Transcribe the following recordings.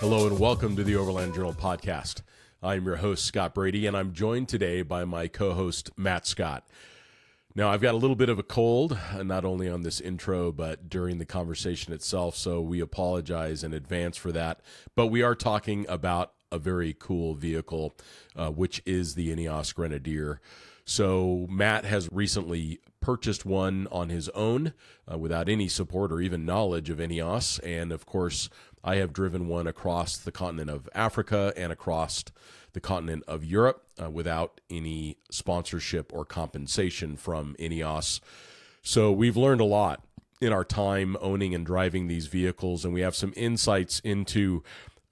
Hello and welcome to the Overland Journal podcast. I'm your host, Scott Brady, and I'm joined today by my co-host, Matt Scott. Now, I've got a little bit of a cold, not only on this intro, but during the conversation itself, so we apologize in advance for that. But we are talking about a very cool vehicle, which is the INEOS Grenadier. So Matt has recently purchased one on his own without any support or even knowledge of INEOS. And of course, I have driven one across the continent of Africa and across the continent of Europe without any sponsorship or compensation from INEOS. So we've learned a lot in our time owning and driving these vehicles, and we have some insights into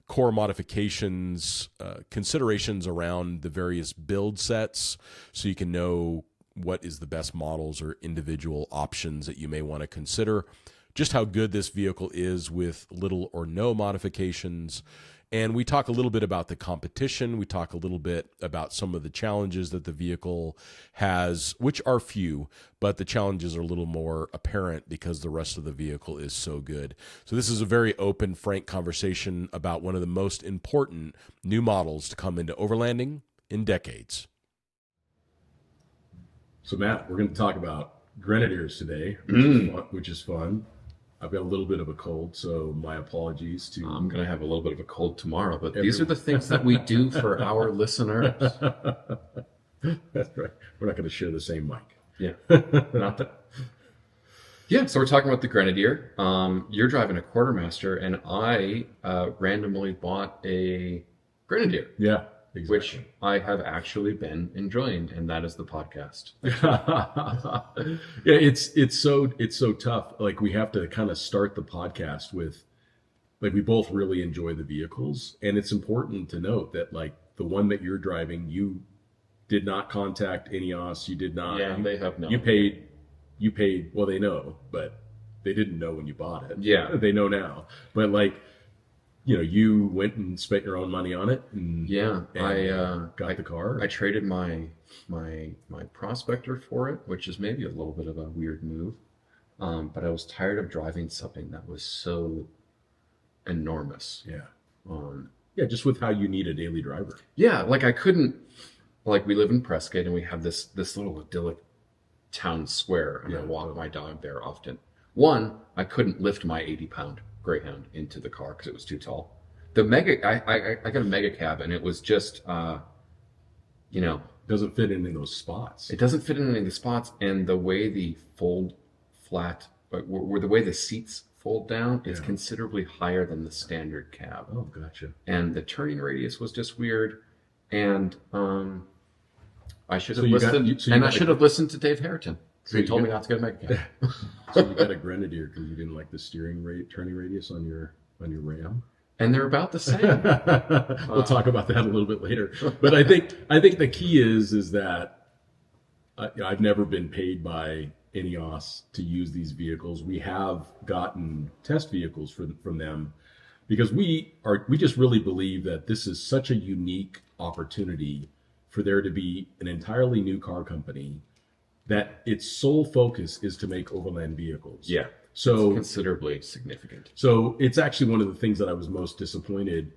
core modifications, considerations around the various build sets, so you can know what is the best models or individual options that you may want to consider, just how good this vehicle is with little or no modifications. And we talk a little bit about the competition. We talk a little bit about some of the challenges that the vehicle has, which are few, but the challenges are a little more apparent because the rest of the vehicle is so good. So this is a very open, frank conversation about one of the most important new models to come into overlanding in decades. So Matt, we're going to talk about Grenadiers today, which is fun. I've got a little bit of a cold, so my apologies to... I'm going to have a little bit of a cold tomorrow, but these are the things that we do for our listeners. That's right. We're not going to share the same mic. Yeah, not that. Yeah, so we're talking about the Grenadier. You're driving a Quartermaster, and I randomly bought a Grenadier. Yeah, exactly. Which I have actually been enjoying, and that is the podcast. Yeah, it's so tough. Like, we have to kind of start the podcast with, like, we both really enjoy the vehicles, and it's important to note that, like, the one that you're driving, you did not contact INEOS. You did not. Yeah, they have no. You paid. Well, they know, but they didn't know when you bought it. Yeah, they know now. But like, you know, you went and spent your own money on it. And, I got the car. I traded my Prospector for it, which is maybe a little bit of a weird move. But I was tired of driving something that was so enormous. Yeah, just with how you need a daily driver. Yeah, like I couldn't. Like, we live in Prescott, and we have this little idyllic town square, and I walk my dog there often. One, I couldn't lift my 80-pound Greyhound into the car because it was too tall. The mega, I got a mega cab, and it was just, doesn't fit in those spots. It doesn't fit in any of the spots, and the way the the way the seats fold down, it's considerably higher than the standard cab. Oh, gotcha. And the turning radius was just weird, and I should have listened. I should have listened to Dave Harrington. So he told me not to get a mega cab. So you got a Grenadier because you didn't like the turning radius on your Ram. And they're about the same. We'll talk about that a little bit later. But I think the key is that I've never been paid by INEOS to use these vehicles. We have gotten test vehicles from them because we just really believe that this is such a unique opportunity for there to be an entirely new car company that its sole focus is to make overland vehicles. Yeah. So it's considerably significant. So it's actually one of the things that I was most disappointed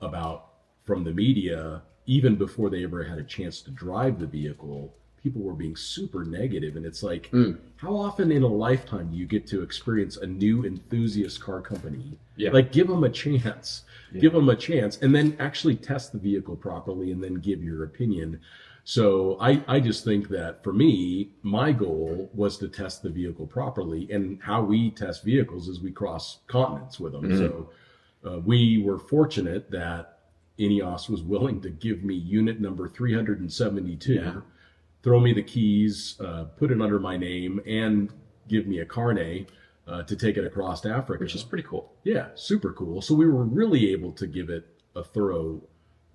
about from the media, even before they ever had a chance to drive the vehicle. People were being super negative, and it's like, how often in a lifetime do you get to experience a new enthusiast car company? Yeah. Like, give them a chance. Yeah. Give them a chance, and then actually test the vehicle properly, and then give your opinion. So I just think that for me, my goal was to test the vehicle properly, and how we test vehicles is we cross continents with them. Mm-hmm. So we were fortunate that INEOS was willing to give me unit number 372. Yeah. Throw me the keys, put it under my name, and give me a carnet to take it across Africa. Which is pretty cool. Yeah, super cool. So we were really able to give it a thorough,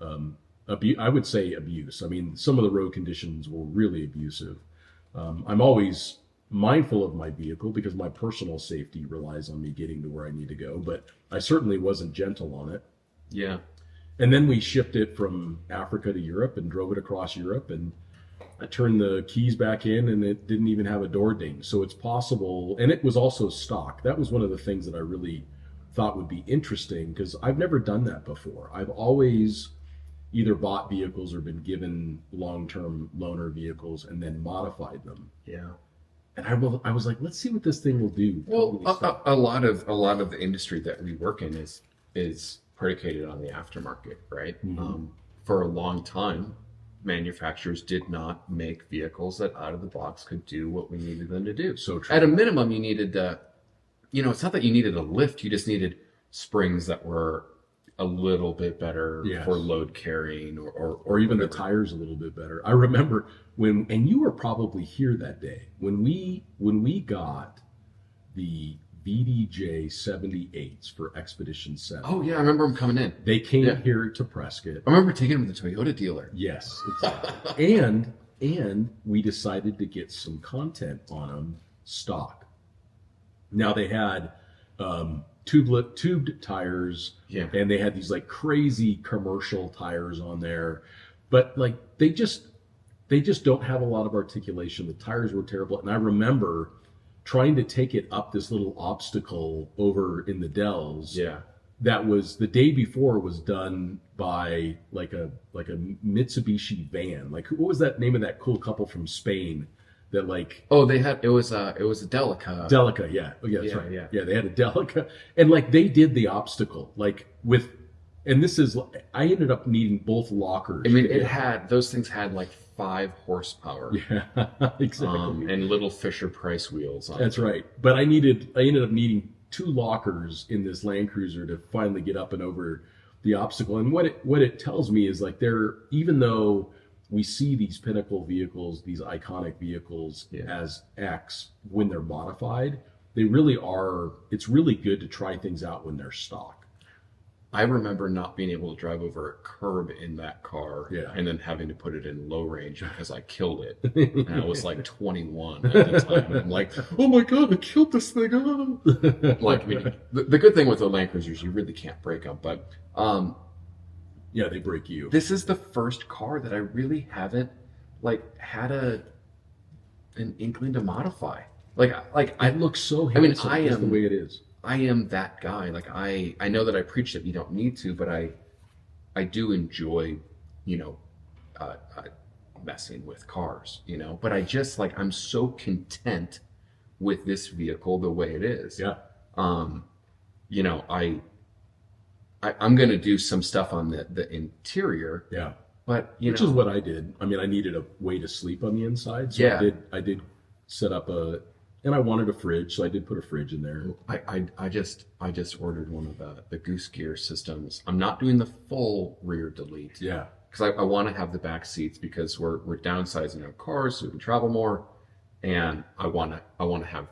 I would say, abuse. I mean, some of the road conditions were really abusive. I'm always mindful of my vehicle because my personal safety relies on me getting to where I need to go, but I certainly wasn't gentle on it. Yeah. And then we shipped it from Africa to Europe and drove it across Europe, and I turned the keys back in and it didn't even have a door ding. So it's possible. And it was also stock. That was one of the things that I really thought would be interesting, because I've never done that before. I've always either bought vehicles or been given long-term loaner vehicles and then modified them. Yeah. And I was like, let's see what this thing will do. Well, a lot of the industry that we work in is predicated on the aftermarket, right? Mm-hmm. For a long time, manufacturers did not make vehicles that out of the box could do what we needed them to do. So true. At a minimum, you needed it's not that you needed a lift, you just needed springs that were a little bit better Yes. for load carrying or even the tires a little bit better. I remember and you were probably here that day, when we got the VDJ 78s for Expedition 7. Oh yeah, I remember them coming in. They came Yeah. here to Prescott. I remember taking them to the Toyota dealer. Yes, exactly. and we decided to get some content on them stock. Now they had tubed tires, Yeah. and they had these like crazy commercial tires on there, but like they just don't have a lot of articulation. The tires were terrible, and I remember trying to take it up this little obstacle over in the Dells. Yeah. That was the day before, was done by like a Mitsubishi van. Like, what was that name of that cool couple from Spain that like? Oh, it was a Delica. Delica, yeah. Oh, yeah, that's Yeah, right. yeah. Yeah, they had a Delica, and like they did the obstacle like with, and this is, I ended up needing both lockers. I mean, those things had like 5 horsepower. Yeah, exactly. And little Fisher Price wheels on That's them. right. But I ended up needing 2 lockers in this Land Cruiser to finally get up and over the obstacle. And what it tells me is like, even though we see these pinnacle vehicles, these iconic vehicles as X, when they're modified, they really are. It's really good to try things out when they're stock. I remember not being able to drive over a curb in that car, and then having to put it in low range because I killed it. And I was like 21 at the time. And I'm like, oh my God, I killed this thing. Like, I mean, the good thing with the Land Cruisers, you really can't break them. But yeah, they break you. This is the first car that I really haven't like had an inkling to modify. Like It looks so handsome. I mean, just the way it is. I am that guy. Like I know that I preach that you don't need to, but I do enjoy, messing with cars, But I just I'm so content with this vehicle the way it is. Yeah. I'm gonna do some stuff on the interior. Yeah. But which is what I did. I mean, I needed a way to sleep on the inside, so Yeah. I did set up and I wanted a fridge, so I did put a fridge in there. I just ordered one of the Goose Gear systems. I'm not doing the full rear delete. Yeah. Because I want to have the back seats, because we're downsizing our cars so we can travel more, and I want to have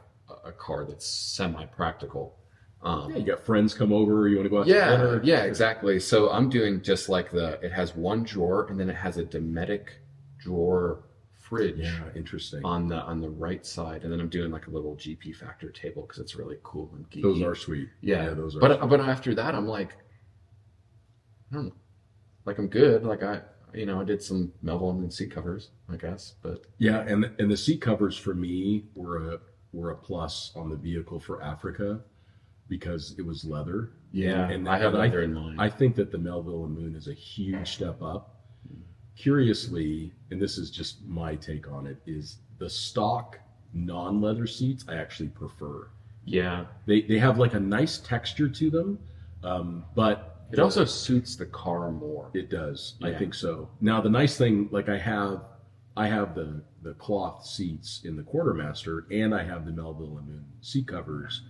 a car that's semi-practical. Yeah, you got friends come over, you want to go out to dinner. Yeah, exactly. So I'm doing just like it has one drawer, and then it has a Dometic drawer fridge. Yeah, interesting. On the right side, and then I'm doing like a little GP Factor table because it's really cool and geeky. Those are sweet. Yeah, those are. But after that, I'm like, I don't know, like I'm good. Like I did some Melville and seat covers, I guess. But yeah, and the seat covers for me were a plus on the vehicle for Africa, because it was leather. Yeah, and I have leather in mine. I think that the Melville and Moon is a huge step up. Curiously, and this is just my take on it, is the stock non-leather seats I actually prefer. Yeah. They have like a nice texture to them, but it also suits the car more. It does. Yeah. I think so. Now the nice thing, like I have the cloth seats in the Quartermaster, and I have the Melville and Moon seat covers.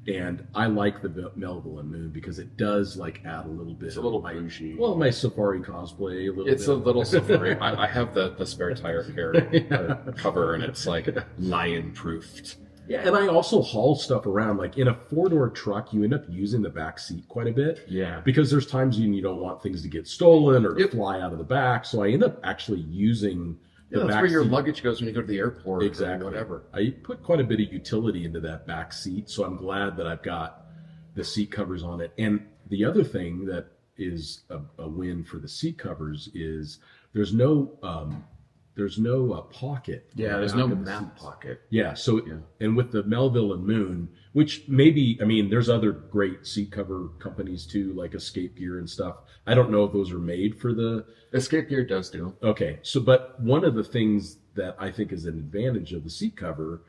And I like the Melville and Moon because it does like add a little bit. It's a little bougie. Well, my safari cosplay. It's a little safari. I have the spare tire care cover, and it's like lion proofed. Yeah, and I also haul stuff around. Like in a 4-door truck, you end up using the back seat quite a bit. Yeah. Because there's times you don't want things to get stolen or fly out of the back. So I end up actually using the that's back where your seat. luggage goes when you go to the airport. Exactly. Or whatever. I put quite a bit of utility into that back seat, so I'm glad that I've got the seat covers on it. And the other thing that is a win for the seat covers is there's no pocket. Yeah, on the there's back no of the map seats. pocket. Yeah. So, Yeah. and with the Melville and Moon, which maybe, I mean, there's other great seat cover companies too, like Escape Gear and stuff. I don't know if those are made for the. Escape Gear does do. Okay. So, but one of the things that I think is an advantage of the seat cover,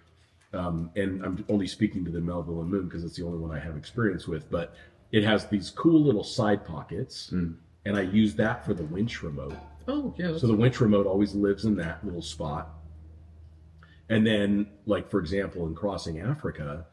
and I'm only speaking to the Melville and Moon because it's the only one I have experience with, but it has these cool little side pockets, and I use that for the winch remote. Oh, yeah. So the winch remote always lives in that little spot. And then, like, for example, in crossing Africa,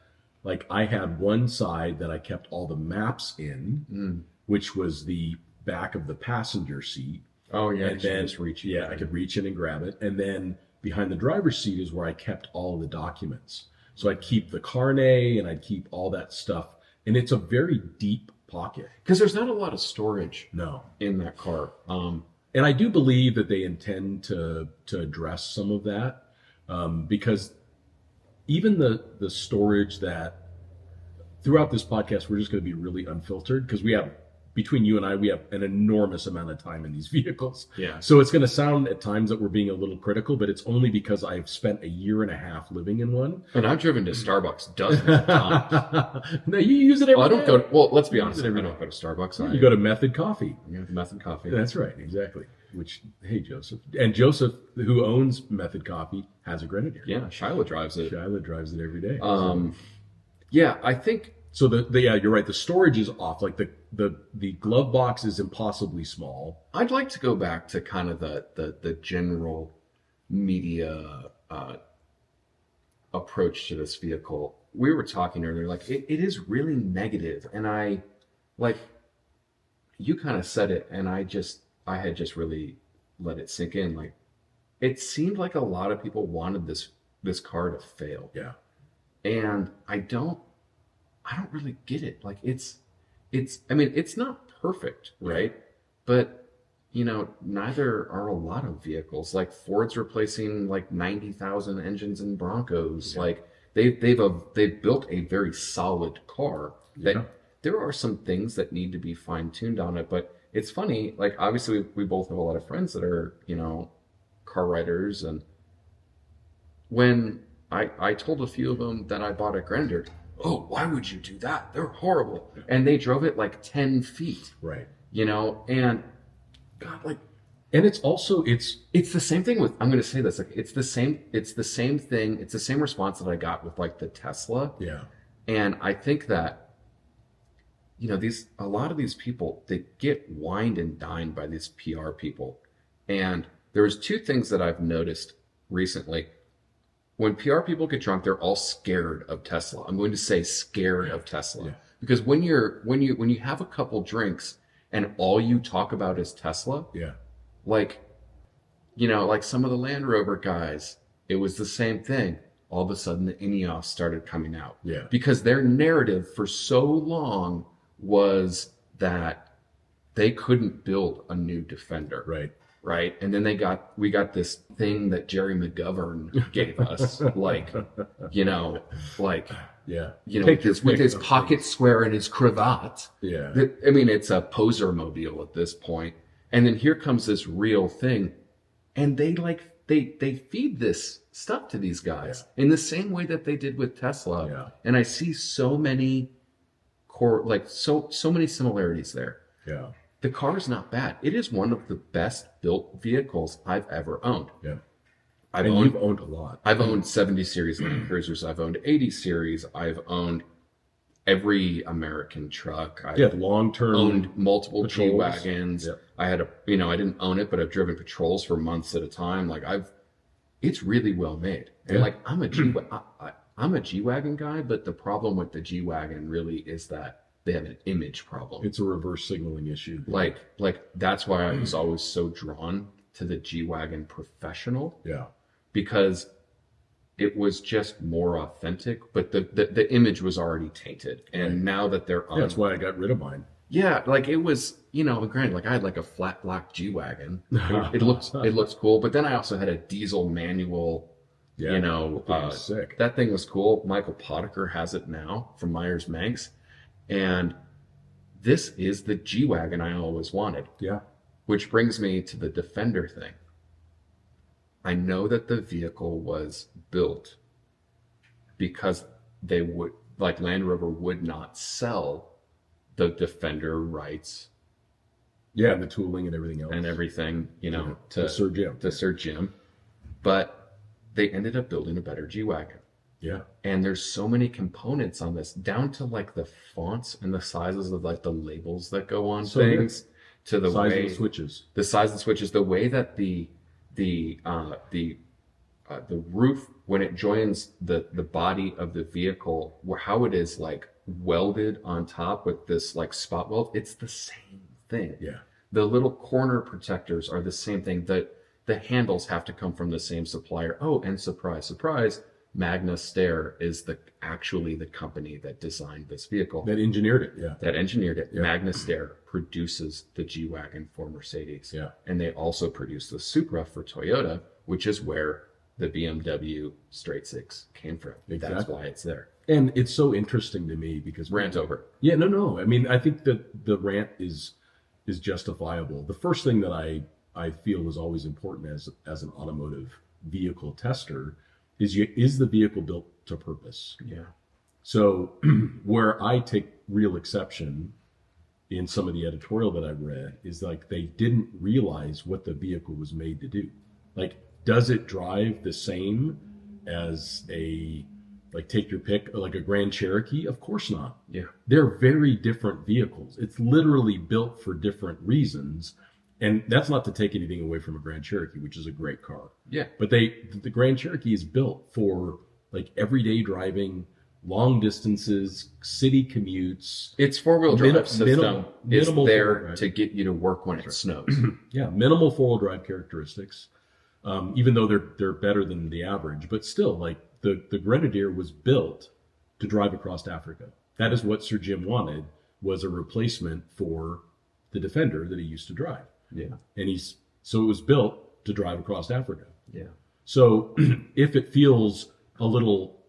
like I had one side that I kept all the maps in, which was the back of the passenger seat. Oh, yeah. And then, I could reach in and grab it. And then behind the driver's seat is where I kept all of the documents. So I'd keep the carnet and I'd keep all that stuff. And it's a very deep pocket. Because there's not a lot of storage No. in that car. And I do believe that they intend to address some of that, because even the storage that throughout this podcast, we're just going to be really unfiltered because we have, between you and I, we have an enormous amount of time in these vehicles. Yeah. So it's going to sound at times that we're being a little critical, but it's only because I've spent a year and a half living in one. And I've driven to Starbucks dozens of times. No, you use it every Well, I don't day. go. Well, let's be honest. I every don't go to Starbucks. You go to Method Coffee. Method Coffee. That's right, exactly. Which, hey, Joseph. And Joseph, who owns Method Coffee, has a Grenadier. Yeah, Shiloh drives it. Shiloh drives it every day. Yeah, I think. So yeah, you're right. The storage is off. Like the glove box is impossibly small. I'd like to go back to kind of the general media approach to this vehicle. We were talking earlier, like it is really negative, and I like you kind of said it, and I had just really let it sink in. Like it seemed like a lot of people wanted this car to fail. Yeah, and I don't really get it. Like it's I mean, it's not perfect, right? But neither are a lot of vehicles. Like Ford's replacing like 90,000 engines in Broncos. Yeah. Like they've built a very solid car. That there are some things that need to be fine-tuned on it, but it's funny, like obviously we both have a lot of friends that are, car writers, and when I told a few of them that I bought a Grenadier, oh, why would you do that? They're horrible. And they drove it like 10 feet. Right. And God, like, and it's also it's the same thing with, I'm going to say this, like it's the same thing. It's the same response that I got with like the Tesla. Yeah. And I think that, a lot of these people, they get wined and dined by these PR people. And there's two things that I've noticed recently. When PR people get drunk, they're all scared of Tesla. I'm going to say scared of Tesla. Yeah. Because when you have a couple drinks and all you talk about is Tesla, yeah, like some of the Land Rover guys, it was the same thing. All of a sudden the INEOS started coming out. Yeah. Because their narrative for so long was that they couldn't build a new Defender. Right. Right. And then we got this thing that Jerry McGovern gave us, with his pocket square and his cravat. Yeah. I mean, it's a poser mobile at this point. And then here comes this real thing. And they feed this stuff to these guys in the same way that they did with Tesla. Yeah. And I see so many so many similarities there. Yeah. The car is not bad. It is one of the best built vehicles I've ever owned. Yeah. You've owned a lot. I've owned 70 series Land Cruisers. I've owned 80 series. I've owned every American truck. I've long-term owned multiple patrols. G-Wagons. Yep. I had I didn't own it, but I've driven patrols for months at a time. Like it's really well made. And I'm a G-Wagon guy, but the problem with the G-Wagon really is that they have an image problem. It's a reverse signaling issue. Like that's why I was always so drawn to the G-Wagon Professional. Yeah. Because it was just more authentic, but the image was already tainted. And now that they're on... that's why I got rid of mine. Yeah, like it was, granted, like I had like a flat black G-Wagon. It looks cool, but then I also had a diesel manual, sick. That thing was cool. Michael Potiker has it now from Myers Manx. And this is the G-Wagon I always wanted. Yeah. Which brings me to the Defender thing. I know that the vehicle was built because they would, like Land Rover would not sell the Defender rights. Yeah, and the tooling and everything else. And everything, to Sir Jim. To Sir Jim. But they ended up building a better G-Wagon. Yeah. And there's so many components on this, down to like the fonts and the sizes of like the labels that go on things, to the size way of the switches. The size of the switches, the way that the roof, when it joins the body of the vehicle, how it is like welded on top with this like spot weld, it's the same thing. Yeah. The little corner protectors are the same thing. The handles have to come from the same supplier. Oh, and surprise, surprise, Magna Steyr is actually the company that designed this vehicle. That engineered it, yeah. That engineered it. Yeah. Magna Steyr produces the G-Wagon for Mercedes. Yeah. And they also produce the Supra for Toyota, which is where the BMW Straight Six came from. Exactly. That's why it's there. And it's so interesting to me because... Rant over. Yeah, no. I mean, I think that the rant is justifiable. The first thing that I feel is always important as an automotive vehicle tester is the vehicle built to purpose? Yeah. So where I take real exception in some of the editorial that I've read is like they didn't realize what the vehicle was made to do. Like, does it drive the same as take your pick, like a Grand Cherokee? Of course not. Yeah. They're very different vehicles. It's literally built for different reasons. And that's not to take anything away from a Grand Cherokee, which is a great car. Yeah. But the Grand Cherokee is built for like everyday driving, long distances, city commutes. Its four-wheel drive system is there drive to get you to work when it snows. Yeah, minimal four-wheel drive characteristics, even though they're better than the average. But still, like the Grenadier was built to drive across Africa. That is what Sir Jim wanted, was a replacement for the Defender that he used to drive. Yeah. And so it was built to drive across Africa. Yeah. So if it feels a little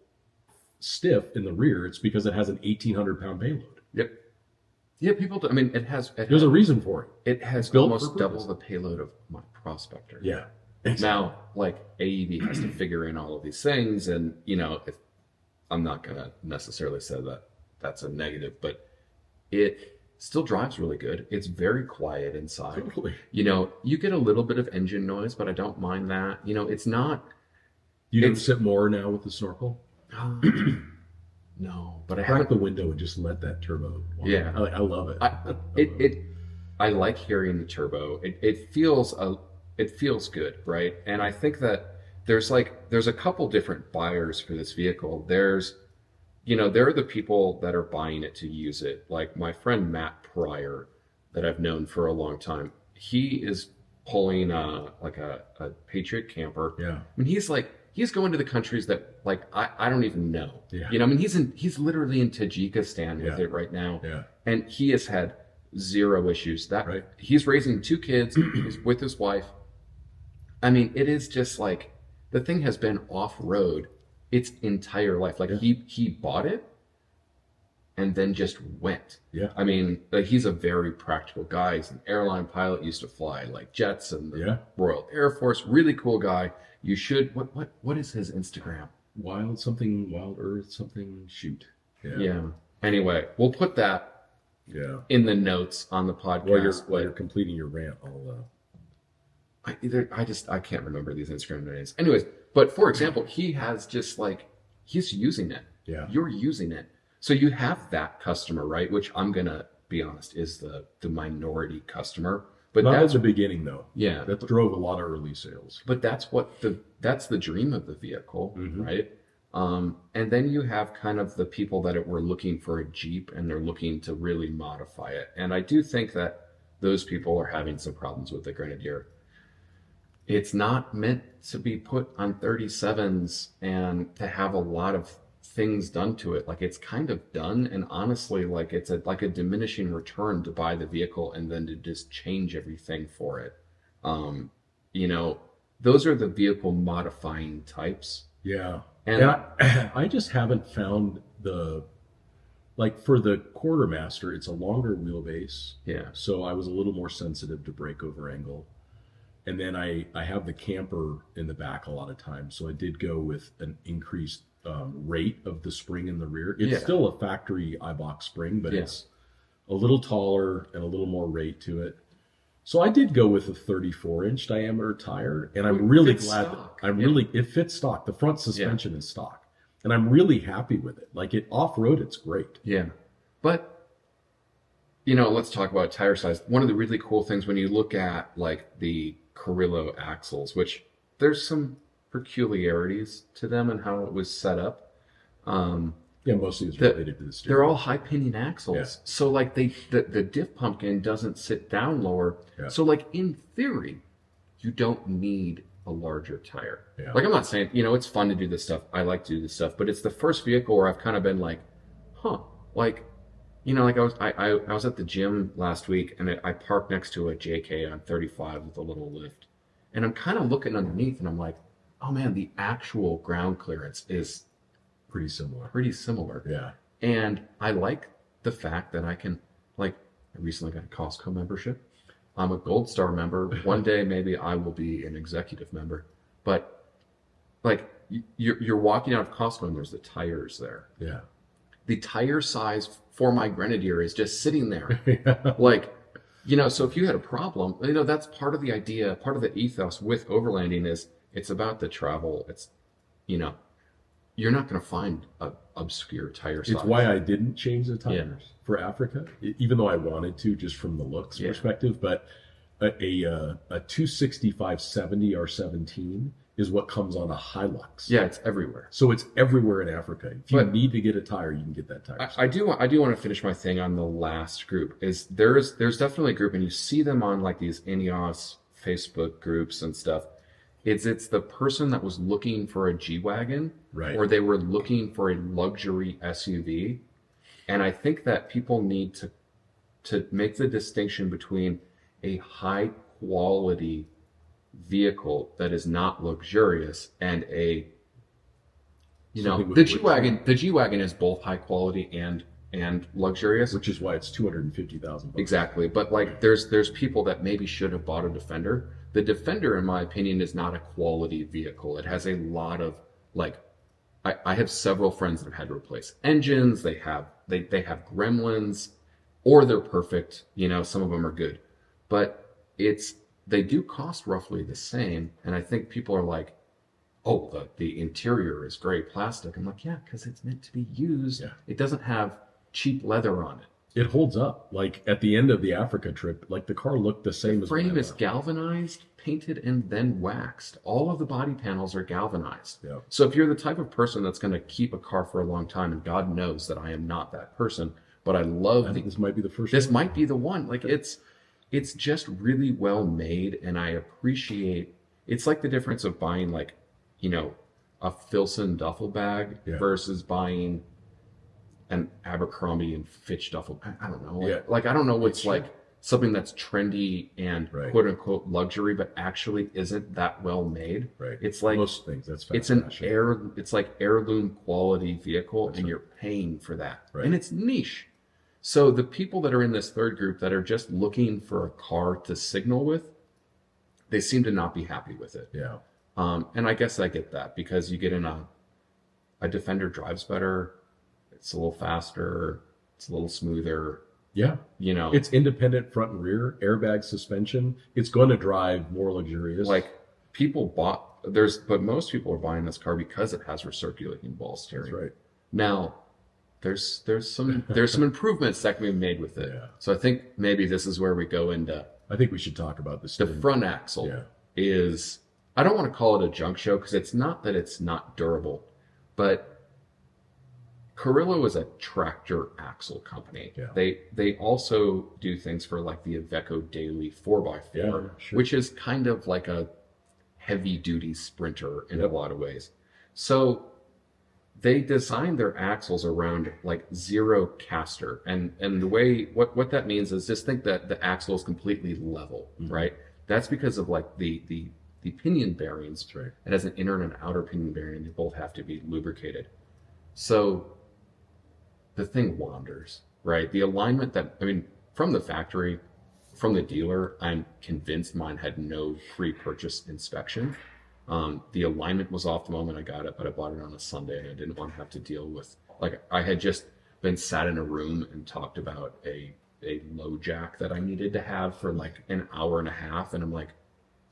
stiff in the rear, it's because it has an 1,800-pound payload. Yep. Yeah, people do. I mean, there's a reason for it. It has built almost double the payload of my Prospector. Yeah. Now, like, AEV has to figure in all of these things, and I'm not gonna necessarily say that that's a negative, but it still drives really good. It's very quiet inside. Totally. You get a little bit of engine noise, but I don't mind that. It's not. You don't sit more now with the snorkel? No, but I crack the window and just let that turbo. Yeah, I love it. I like hearing the turbo. It feels good, right? And I think that there's a couple different buyers for this vehicle. There are the people that are buying it to use it. Like my friend Matt Pryor, that I've known for a long time. He is pulling a Patriot camper. Yeah. I mean, he's going to the countries that like I don't even know. Yeah. I mean, he's literally in Tajikistan with it right now. Yeah. And he has had zero issues. Right. He's raising 2 kids. He's with his wife. I mean, it is just like the thing has been off-road its entire life. Like he bought it and then just went. Yeah. I mean, like, he's a very practical guy. He's an airline pilot, used to fly like jets and the Royal Air Force. Really cool guy. You should. What is his Instagram? Wild Earth something shoot. Yeah. Anyway, we'll put that in the notes on the podcast. While you're completing your rant, I can't remember these Instagram names. Anyways, but for example, he has just like, he's using it. Yeah. You're using it. So you have that customer, right? Which I'm going to be honest is the minority customer. But not that's at the beginning though. Yeah. That drove a lot of early sales. But that's that's the dream of the vehicle, mm-hmm. right? And then you have kind of the people that were looking for a Jeep and they're looking to really modify it. And I do think that those people are having some problems with the Grenadier. It's not meant to be put on 37s and to have a lot of things done to it. Like, it's kind of done, and honestly, like, it's like a diminishing return to buy the vehicle and then to just change everything for it. Those are the vehicle modifying types. Yeah. And I just haven't found for the Quartermaster, it's a longer wheelbase. Yeah. So I was a little more sensitive to breakover angle. And then I have the camper in the back a lot of times. So I did go with an increased rate of the spring in the rear. It's still a factory iBox spring, but it's a little taller and a little more rate to it. So I did go with a 34-inch diameter tire, and I'm really glad it fits stock. The front suspension is stock, and I'm really happy with it. Like, it off-road, it's great. Yeah. But, you know, let's talk about tire size. One of the really cool things when you look at like the Carrillo axles, which there's some peculiarities to them and how it was set up. Mostly it's related to the steering. They're all high pinion axles. So like the diff pumpkin doesn't sit down lower. So like in theory, you don't need a larger tire. Like, I'm not saying, you know, it's fun to do this stuff. I like to do this stuff, but it's the first vehicle where I've kind of been like, like, you know, like I was at the gym last week, and I parked next to a JK on 35 with a little lift, and I'm kind of looking underneath, and I'm like, oh man, the actual ground clearance is pretty similar. Yeah. And I like the fact that I can, like, I recently got a Costco membership. I'm a Gold Star member. One day maybe I will be an executive member. But like, you're walking out of Costco and there's the tires there. Yeah. The tire size for my Grenadier is just sitting there. Like, you know, so if you had a problem, you know, that's part of the idea, part of the ethos with overlanding is it's about the travel. It's, you know, you're not going to find an obscure tire size. It's why I didn't change the tires for Africa, even though I wanted to, just from the looks perspective. But a 265/70 R17 is what comes on a Hilux. Yeah, it's everywhere. So it's everywhere in Africa. If you need to get a tire, you can get that tire. I do want to finish my thing on the last group. Is there's definitely a group, and you see them on like these INEOS Facebook groups and stuff. It's the person that was looking for a G-Wagon, or they were looking for a luxury SUV. And I think that people need to make the distinction between a high quality vehicle that is not luxurious and a, you know, the G-Wagon is both high quality and luxurious, which is why it's $250,000. Exactly. But like, there's people that maybe should have bought a Defender. The Defender, in my opinion, is not a quality vehicle. It has a lot of, like, I have several friends that have had to replace engines. They have gremlins, or they're perfect. You know, some of them are good, but they do cost roughly the same. And I think people are like, oh, the interior is gray plastic. I'm like, yeah, because it's meant to be used. Yeah. It doesn't have cheap leather on it. It holds up. Like, at the end of the Africa trip, like, the car looked the same. The frame is galvanized, painted, and then waxed. All of the body panels are galvanized. Yeah. So if you're the type of person that's going to keep a car for a long time, and God knows that I am not that person, but I love this might be the first. This might be the one. Like, it's just really well made, and I appreciate. It's like the difference of buying, like, you know, a Filson duffel bag versus buying an Abercrombie and Fitch duffel. I don't know. Like I don't know what's like something that's trendy and quote unquote luxury, but actually isn't that well made. Right. It's like most things. That's fashion. It's like heirloom quality vehicle, and you're paying for that. Right. And it's niche. So the people that are in this third group that are just looking for a car to signal with, they seem to not be happy with it. Yeah. And I guess I get that, because you get in a Defender drives better. It's a little faster. It's a little smoother. Yeah. You know, it's independent front and rear, airbag suspension. It's going to drive more luxurious. Like, but most people are buying this car because it has recirculating ball steering. That's right. Now, there's some improvements that can be made with it. Yeah. So I think maybe this is where we go into. I think we should talk about the front axle. Is, I don't want to call it a junk show, because it's not that it's not durable, but Carrillo is a tractor axle company. Yeah. They also do things for like the Iveco Daily 4x4, which is kind of like a heavy duty sprinter in a lot of ways. So they designed their axles around like zero caster. And the way, what that means is, just think that the axle is completely level, right? That's because of like the pinion bearings. That's right. It has an inner and an outer pinion bearing. They both have to be lubricated. So the thing wanders, right? The alignment from the factory, from the dealer, I'm convinced mine had no pre-purchase inspection. The alignment was off the moment I got it, but I bought it on a Sunday and I didn't want to have to deal with, like, I had just been sat in a room and talked about a low jack that I needed to have for like an hour and a half. And I'm like,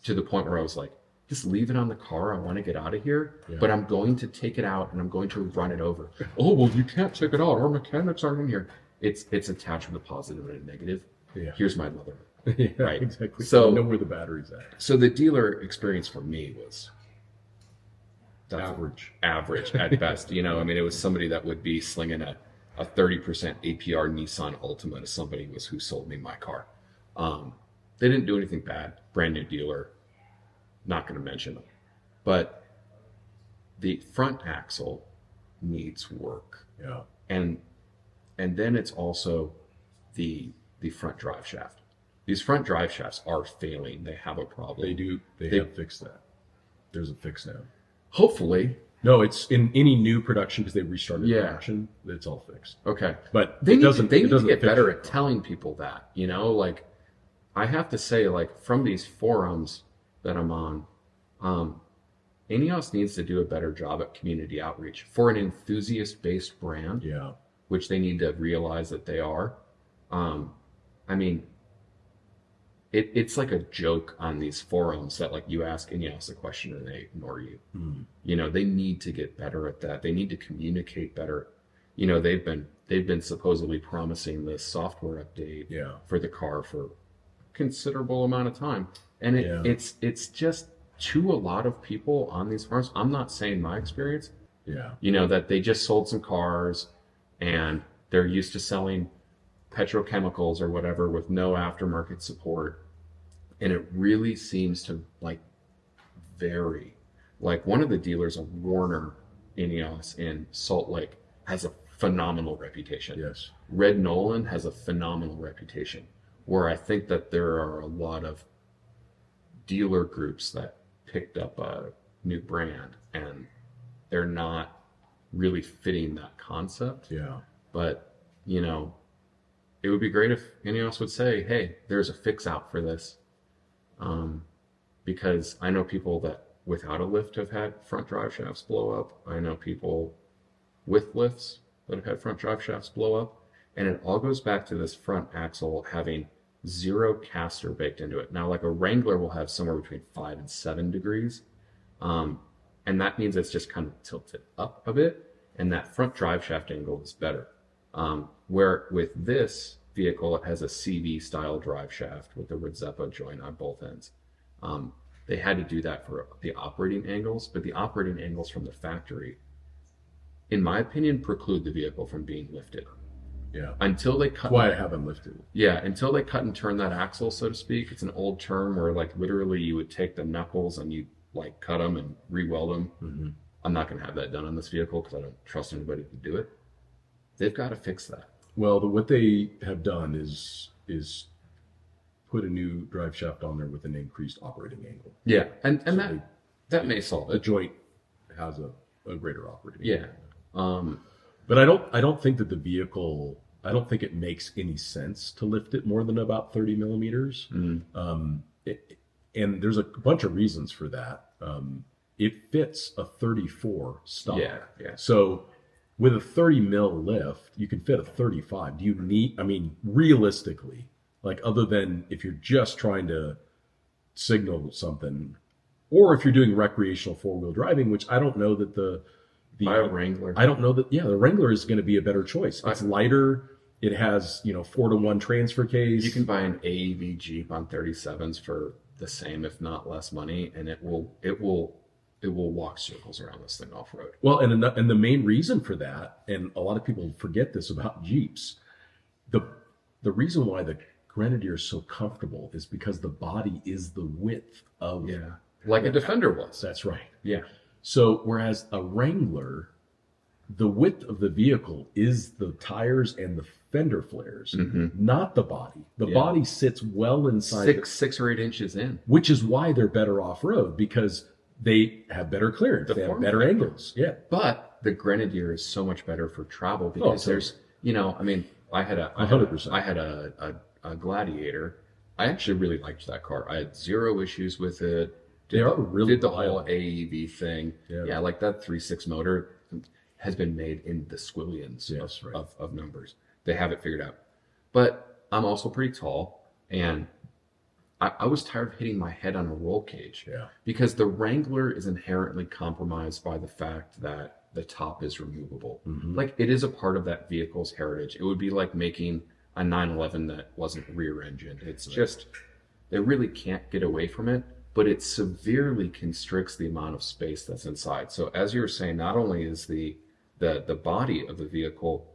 to the point where I was like, just leave it on the car. I want to get out of here, but I'm going to take it out and I'm going to run it over. Oh, well, you can't take it out. Our mechanics aren't in here. It's attached with a positive and a negative. Yeah. Here's my mother. Yeah, right. Exactly. So I know where the battery's at. So the dealer experience for me was average at best. You know, I mean, it was somebody that would be slinging a 30% APR Nissan Altima to somebody who sold me my car. They didn't do anything bad. Brand new dealer. Not going to mention them. But the front axle needs work. Yeah. And then it's also the front drive shaft. These front drive shafts are failing. They have a problem. They do. They have fixed that. There's a fix now. Hopefully. No, it's in any new production because they restarted production. It's all fixed. Okay. But they need to get better at telling people that, you know, like I have to say, like from these forums that I'm on, INEOS needs to do a better job at community outreach for an enthusiast-based brand. Yeah. Which they need to realize that they are. I mean, it's like a joke on these forums that like you ask INEOS a question and they ignore you. You know, they need to get better at that. They need to communicate better. You know, they've been supposedly promising this software update for the car for a considerable amount of time. And it's just to a lot of people on these forums. I'm not saying my experience. Yeah. You know, that they just sold some cars and they're used to selling petrochemicals or whatever with no aftermarket support. And it really seems to like vary. Like one of the dealers, a Warner INEOS in Salt Lake, has a phenomenal reputation. Yes. Red Nolan has a phenomenal reputation, where I think that there are a lot of dealer groups that picked up a new brand and they're not really fitting that concept. Yeah. But, you know, it would be great if INEOS would say, hey, there's a fix out for this. Because I know people that without a lift have had front drive shafts blow up. I know people with lifts that have had front drive shafts blow up. And it all goes back to this front axle having zero caster baked into it. Now, like a Wrangler will have somewhere between 5 and 7 degrees. And that means it's just kind of tilted up a bit. And that front drive shaft angle is better. Where with this vehicle, it has a CV style drive shaft with the Rizeppa joint on both ends. They had to do that for the operating angles, but the operating angles from the factory, in my opinion, preclude the vehicle from being lifted. Yeah. Until they cut. That's why I haven't lifted. Yeah, until they cut and turn that axle, so to speak. It's an old term where like literally you would take the knuckles and you like cut them and re-weld them. Mm-hmm. I'm not going to have that done on this vehicle because I don't trust anybody to do it. They've got to fix that. Well, what they have done is put a new drive shaft on there with an increased operating angle. Yeah, and so that may solve it. The joint has a greater operating angle. Yeah. But I don't think that the vehicle, I don't think it makes any sense to lift it more than about 30 millimeters. Mm. And there's a bunch of reasons for that. It fits a 34 stock. Yeah. So with a 30 mil lift, you can fit a 35. Do you need, I mean, realistically, like other than if you're just trying to signal something, or if you're doing recreational four-wheel driving, which I don't know that the Wrangler. I don't know that. Yeah, the Wrangler is going to be a better choice. It's lighter. It has 4-to-1 transfer case. You can buy an AEV Jeep on 37s for the same, if not less money, and it will walk circles around this thing off road. Well, and the main reason for that, and a lot of people forget this about Jeeps, the reason why the Grenadier is so comfortable is because the body is the width of like a Defender was. That's right. Yeah. So whereas a Wrangler, the width of the vehicle is the tires and the fender flares, not the body. The body sits well inside 6 or 8 inches in, which is why they're better off road, because they have better clearance. They have better angles. Yeah. But the Grenadier is so much better for travel because there's, I mean, I had a 100%. I had a Gladiator I actually really liked that car. I had zero issues with it. They are really did the whole violent. AEV thing. Yeah, like that 3.6 motor has been made in the squillions of numbers. They have it figured out. But I'm also pretty tall, and I was tired of hitting my head on a roll cage. Yeah. Because the Wrangler is inherently compromised by the fact that the top is removable. Like, it is a part of that vehicle's heritage. It would be like making a 911 that wasn't rear-engined. It's just, they really can't get away from it, but it severely constricts the amount of space that's inside. So as you were saying, not only is the body of the vehicle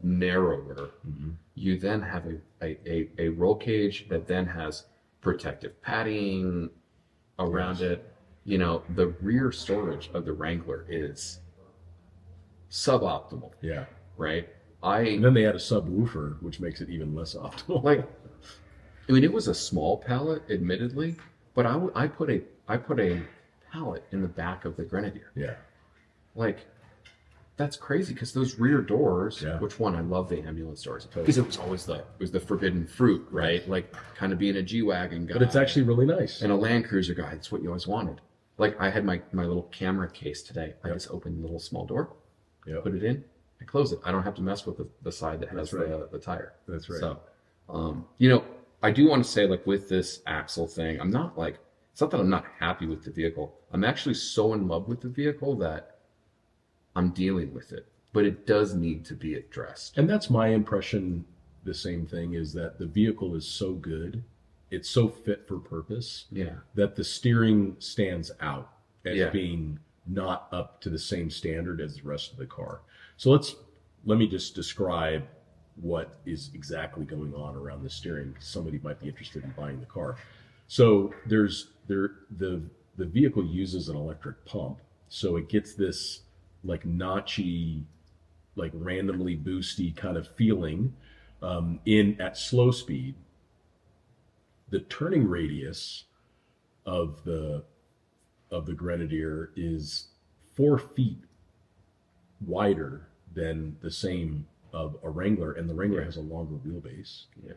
narrower, you then have a roll cage that then has protective padding around it. You know, the rear storage of the Wrangler is suboptimal. Yeah. Right? And then they add a subwoofer, which makes it even less optimal. Like, I mean, it was a small pallet, admittedly, but I put a pallet in the back of the Grenadier. Yeah. Like, that's crazy because those rear doors, which one, I love the ambulance doors because it was always the forbidden fruit, right? Like, kind of being a G-Wagon guy. But it's actually really nice. And a Land Cruiser guy. It's what you always wanted. Like, I had my little camera case today. I just opened the little small door, put it in, and close it. I don't have to mess with the side that has the tire. That's right. So, you know, I do want to say, like, with this axle thing, I'm not like, it's not that I'm not happy with the vehicle. I'm actually so in love with the vehicle that I'm dealing with it, but it does need to be addressed. And that's my impression. The same thing is that the vehicle is so good, it's so fit for purpose, that the steering stands out as being not up to the same standard as the rest of the car. So let me just describe what is exactly going on around the steering. Somebody might be interested in buying the car. So the vehicle uses an electric pump, so it gets this like notchy, like randomly boosty kind of feeling at slow speed. The turning radius of the Grenadier is 4 feet wider than the same of a Wrangler, and the Wrangler has a longer wheelbase. Yeah.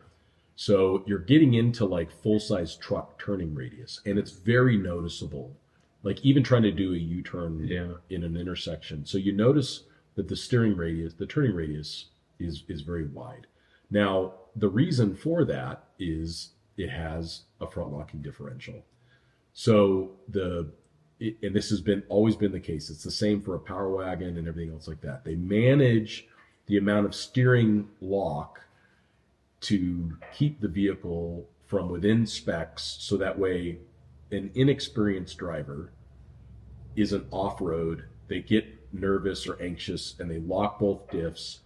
So you're getting into like full-size truck turning radius, and it's very noticeable. Like even trying to do a U-turn in an intersection. So you notice that the turning radius is very wide. Now, the reason for that is it has a front-locking differential. So and this has always been the case. It's the same for a Power Wagon and everything else like that. They manage the amount of steering lock to keep the vehicle from within specs, so that way an inexperienced driver isn't off-road. They get nervous or anxious and they lock both diffs.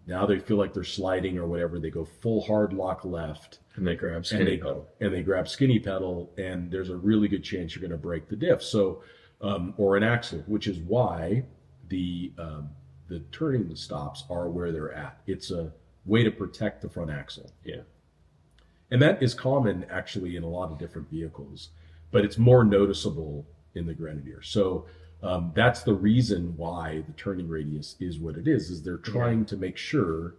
Now they feel like they're sliding or whatever. They go full hard lock left. And they grab skinny pedal. And they grab skinny pedal, and there's a really good chance you're going to break the diff. So, or an axle, which is why the turning stops are where they're at. It's a way to protect the front axle. Yeah. And that is common actually in a lot of different vehicles, but it's more noticeable in the Grenadier. So that's the reason why the turning radius is what it is they're trying to make sure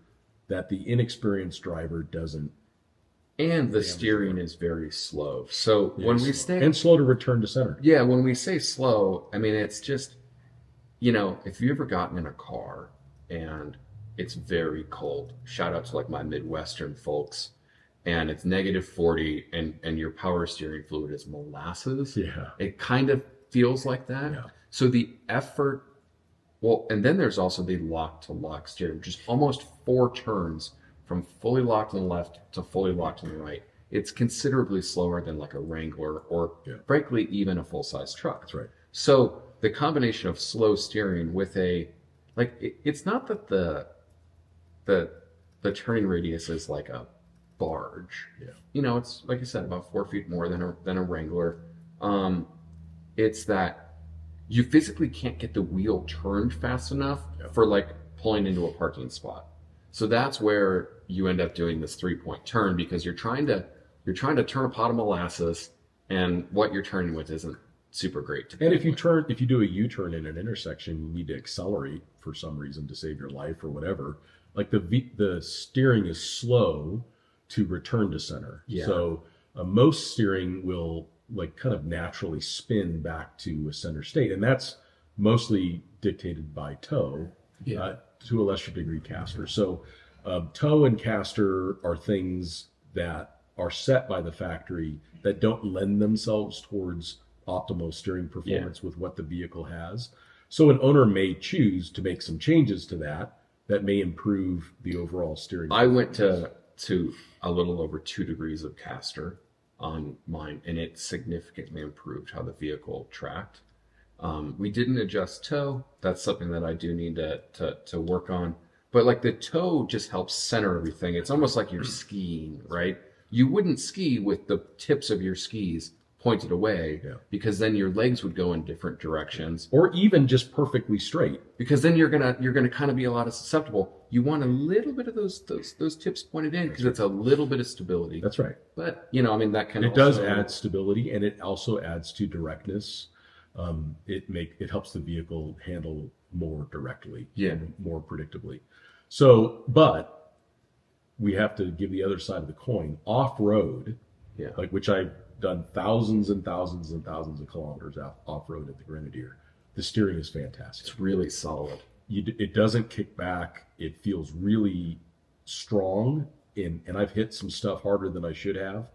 that the inexperienced driver doesn't. And the steering is very slow. So when we say... And slow to return to center. Yeah, when we say slow, I mean, it's just, you know, if you've ever gotten in a car and it's very cold, shout out to like my Midwestern folks, and it's -40 and your power steering fluid is molasses. Yeah. It kind of feels like that. Yeah. So the effort, well, and then there's also the lock-to-lock steering, which is almost 4 turns from fully locked on the left to fully locked on the right. It's considerably slower than like a Wrangler or frankly, even a full-size truck. That's right. So the combination of slow steering with it's not that the turning radius is like a barge. Yeah. You know, it's like I said, about 4 feet more than a Wrangler. It's that you physically can't get the wheel turned fast enough for like pulling into a parking spot. So that's where you end up doing this 3-point turn, because you're trying to turn a pot of molasses, and what you're turning with isn't super great. And if you do a U-turn in an intersection, you need to accelerate for some reason to save your life or whatever. Like the steering is slow to return to center. Yeah. So most steering will like kind of naturally spin back to a center state, and that's mostly dictated by toe, to a lesser degree caster. So toe and caster are things that are set by the factory that don't lend themselves towards optimal steering performance with what the vehicle has. So an owner may choose to make some changes to that may improve the overall steering. I went to a little over 2 degrees of caster on mine, and it significantly improved how the vehicle tracked. We didn't adjust toe. That's something that I do need to work on. But like the toe just helps center everything. It's almost like you're skiing, right? You wouldn't ski with the tips of your skis pointed away because then your legs would go in different directions, or even just perfectly straight, because then you're gonna kind of be a lot of susceptible. You want a little bit of those tips pointed in because it's a little bit of stability. That's right. But you know, I mean, that can does add stability, and it also adds to directness. It helps the vehicle handle more directly, and more predictably. So, but we have to give the other side of the coin. Off-road, like which I've done thousands and thousands and thousands of kilometers off-road at the Grenadier. The steering is fantastic. It's really solid. It doesn't kick back. It feels really strong, and I've hit some stuff harder than I should have.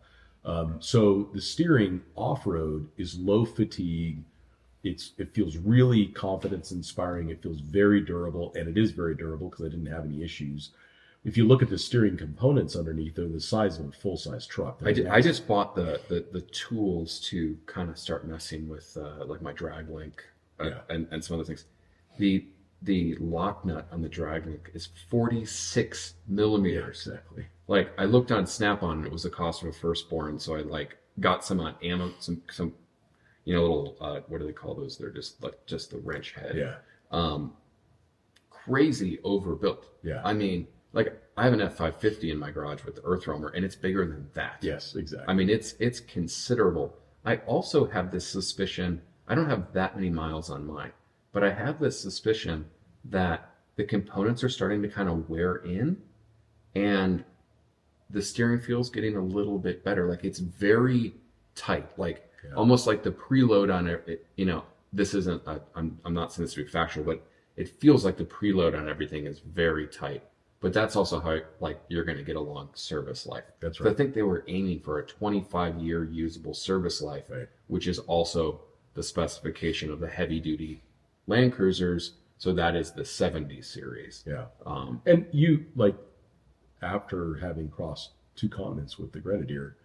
So the steering off-road is low fatigue. It feels really confidence inspiring. It feels very durable, and it is very durable because I didn't have any issues. If you look at the steering components underneath, they're the size of a full-size truck. I just bought the tools to kind of start messing with like my drag link and some other things. The lock nut on the drag link is 46 millimeters. Yeah, exactly. Like I looked on Snap-on, and it was the cost of a firstborn, so I like got some on Amazon, some little what do they call those? They're just the wrench head. Yeah. Crazy overbuilt. Yeah. I mean, like I have an F550 in my garage with the earth roamer, and it's bigger than that. Yes, exactly. I mean, it's considerable. I also have this suspicion, I don't have that many miles on mine, but I have this suspicion that the components are starting to kind of wear in, and the steering feels getting a little bit better. Like it's very tight, like almost like the preload on it. This isn't, I'm not saying this to be factual, but it feels like the preload on everything is very tight. But that's also how you're going to get a long service life. That's right. right. I think they were aiming for a 25-year usable service life, which is also the specification of the heavy-duty Land Cruisers. So that is the 70 series. Yeah. And you, after having crossed 2 continents with the Grenadier,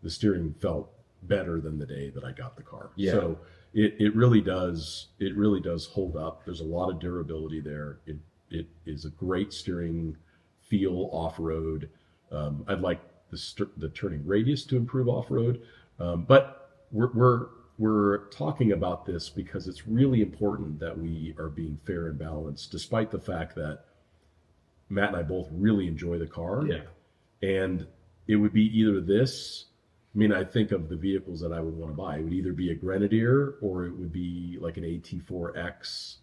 the steering felt better than the day that I got the car. Yeah. So it really does hold up. There's a lot of durability there. It is a great steering feel off-road. I'd like the turning radius to improve off-road, but we're talking about this because it's really important that we are being fair and balanced, despite the fact that Matt and I both really enjoy the car. Yeah. And it would be either this. I mean, I think of the vehicles that I would want to buy. It would either be a Grenadier, or it would be like an AT4X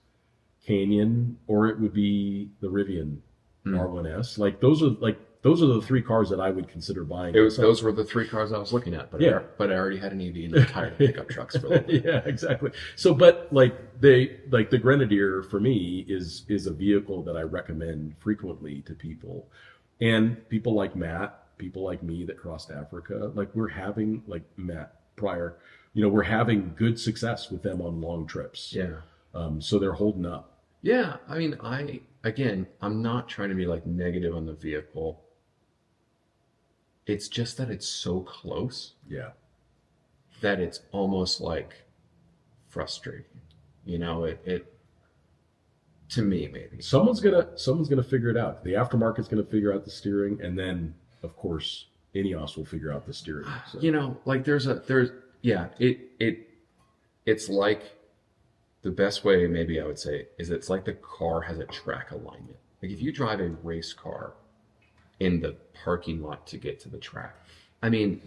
Canyon, or it would be the Rivian R1S. Those are the 3 cars that I would consider buying. Those were the 3 cars I was looking at, but I already had an EV and I'm tired of pickup trucks for a little bit. Yeah, exactly. So, but the Grenadier for me is a vehicle that I recommend frequently to people, and people like Matt, people like me that crossed Africa. We're having, Matt prior, we're having good success with them on long trips. Yeah. So they're holding up. Yeah, I mean, I'm not trying to be negative on the vehicle. It's just that it's so close. Yeah. That it's almost frustrating. It to me maybe. Someone's gonna figure it out. The aftermarket's gonna figure out the steering, and then of course INEOS will figure out the steering. So. It's the best way maybe I would say is it's like the car has a track alignment. If you drive a race car in the parking lot to get to the track, I mean,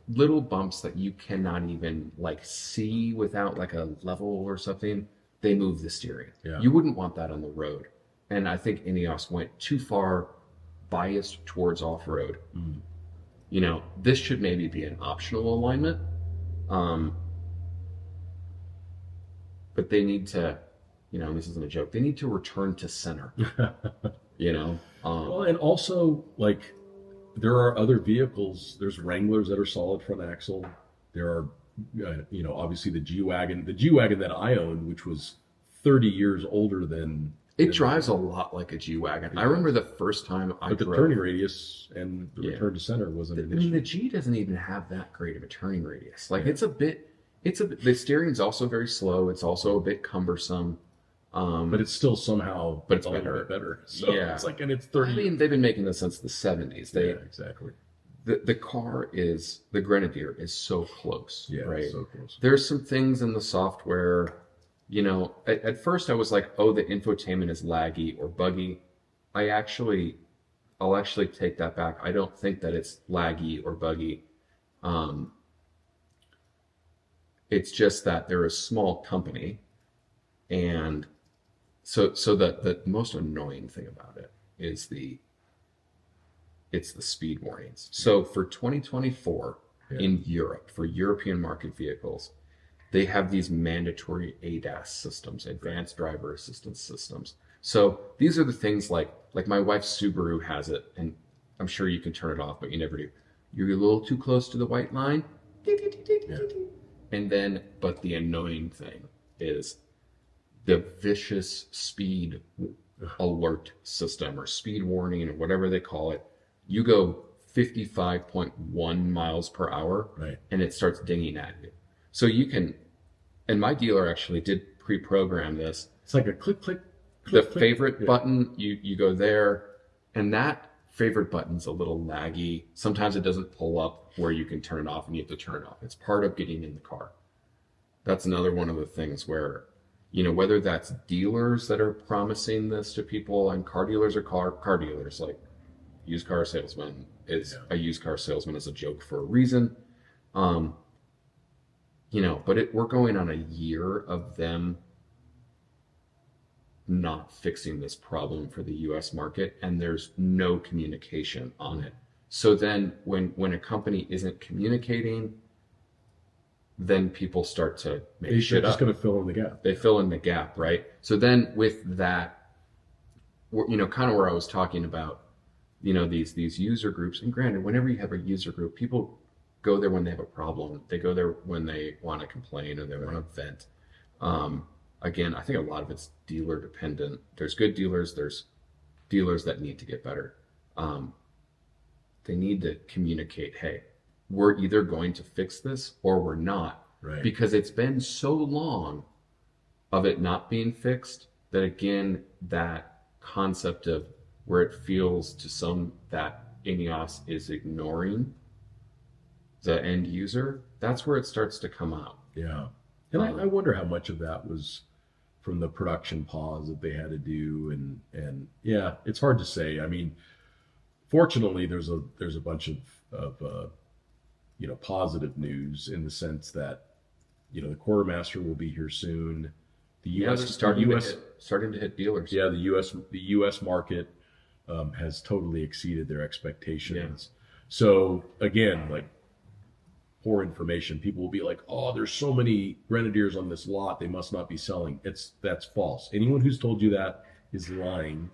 little bumps that you cannot even see without a level or something, they move the steering. Yeah. You wouldn't want that on the road. And I think INEOS went too far biased towards off-road this should maybe be an optional alignment. But they need to, this isn't a joke, they need to return to center, Well, and also, like, there are other vehicles. There's Wranglers that are solid front axle. There are, obviously the G-Wagon. The G-Wagon that I owned, which was 30 years older than... It drives a lot like a G-Wagon. I remember the first time I drove... But the turning radius and the return to center wasn't an issue. the G doesn't even have that great of a turning radius. Like, it's a bit... the steering's also very slow. It's also a bit cumbersome. But it's still somehow but it's a better. little bit better. So it's like, and it's 30. I mean, they've been making this since the 70s. Yeah, exactly. The car is, the Grenadier is so close, right? So close. There's some things in the software, at first I was like, oh, the infotainment is laggy or buggy. I'll actually take that back. I don't think that it's laggy or buggy. It's just that they're a small company, and so the most annoying thing about it is it's the speed warnings. So for 2024 in Europe, for European market vehicles, they have these mandatory ADAS systems, advanced driver assistance systems. So these are the things like my wife's Subaru has it, and I'm sure you can turn it off, but you never do. You're a little too close to the white line. And then, but the annoying thing is the vicious speed alert system or speed warning or whatever they call it. You go 55.1 miles per hour, right, and it starts dinging at you. So you can, and my dealer actually did pre-program this. It's like a click, click, The click, favorite button, you go there, and that favorite button's a little laggy. Sometimes it doesn't pull up where you can turn it off and you have to turn it off. It's part of getting in the car. That's another one of the things where, whether that's dealers that are promising this to people, and car dealers or car dealers, like used car salesman is a used car salesman is a joke for a reason. But we're going on a year of them not fixing this problem for the US market, and there's no communication on it. So then when a company isn't communicating, then people start to make shit up. They're just going to fill in the gap. They fill in the gap, right? So then with that, kind of where I was talking about, these user groups, and granted, whenever you have a user group, people go there when they have a problem. They go there when they want to complain or they want to vent. Again, I think a lot of it's dealer dependent. There's good dealers. There's dealers that need to get better. They need to communicate, hey, we're either going to fix this or we're not. Right. Because it's been so long of it not being fixed that, again, that concept of where it feels to some that INEOS is ignoring the end user, that's where it starts to come out. Yeah. And I wonder how much of that was from the production pause that they had to do. And yeah, it's hard to say. I mean, fortunately, there's a bunch of positive news in the sense that, the quartermaster will be here soon. The U.S. is starting to hit dealers. Yeah, the U.S. market has totally exceeded their expectations. Yeah. So again, like, poor information, people will be like, oh, there's so many Grenadiers on this lot, they must not be selling. That's false. Anyone who's told you that is lying.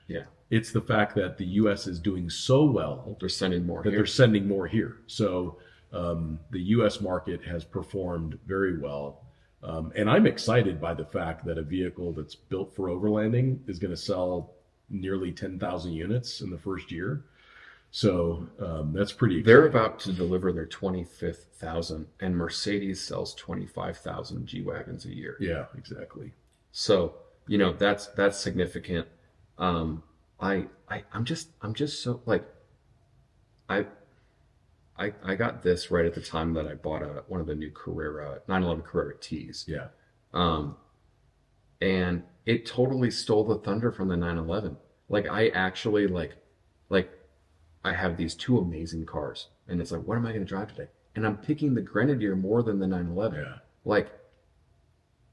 Yeah. It's the fact that the U.S. is doing so well, they're sending more here. So the U.S. market has performed very well. And I'm excited by the fact that a vehicle that's built for overlanding is going to sell nearly 10,000 units in the first year. So that's pretty exciting. They're about to deliver their 25th thousand, and Mercedes sells 25,000 G-Wagons a year. Yeah, exactly. So, that's significant. I'm just so like, I got this right at the time that I bought one of the new 911 Carrera T's. Yeah. And it totally stole the thunder from the 911. Like, I actually like I have these two amazing cars, and it's like, what am I going to drive today? And I'm picking the Grenadier more than the 911. Yeah. Like,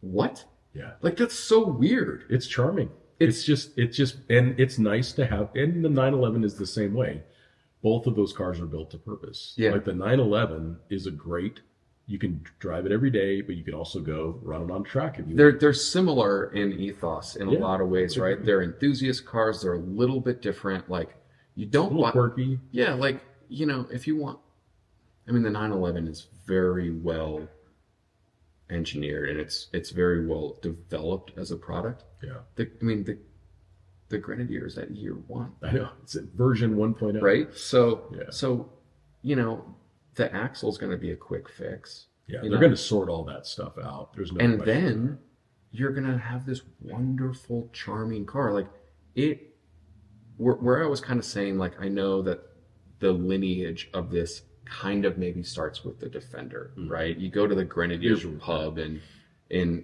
what? Yeah. Like, that's so weird. It's charming. It's just, and it's nice to have, and the 911 is the same way. both of those cars are built to purpose. Yeah. Like the 911 is a great, you can drive it every day, but you can also go run it on track if you want. They're similar in ethos in a lot of ways, right? They're enthusiast cars. They're a little bit different. Like you don't a little quirky. Yeah, like, you know, if you want, I mean, the 911 is very well engineered and it's very well developed as a product. Yeah. The Grenadier is at year 1. I know. It's at version 1.0. Right? So, you know, the axle's going to be a quick fix. Yeah, they're going to sort all that stuff out. There's no And question. then you're going to have this wonderful, charming car. Like it, where I was kind of saying, like, I know that the lineage of this kind of maybe starts with the Defender, right? You go to the Grenadier pub in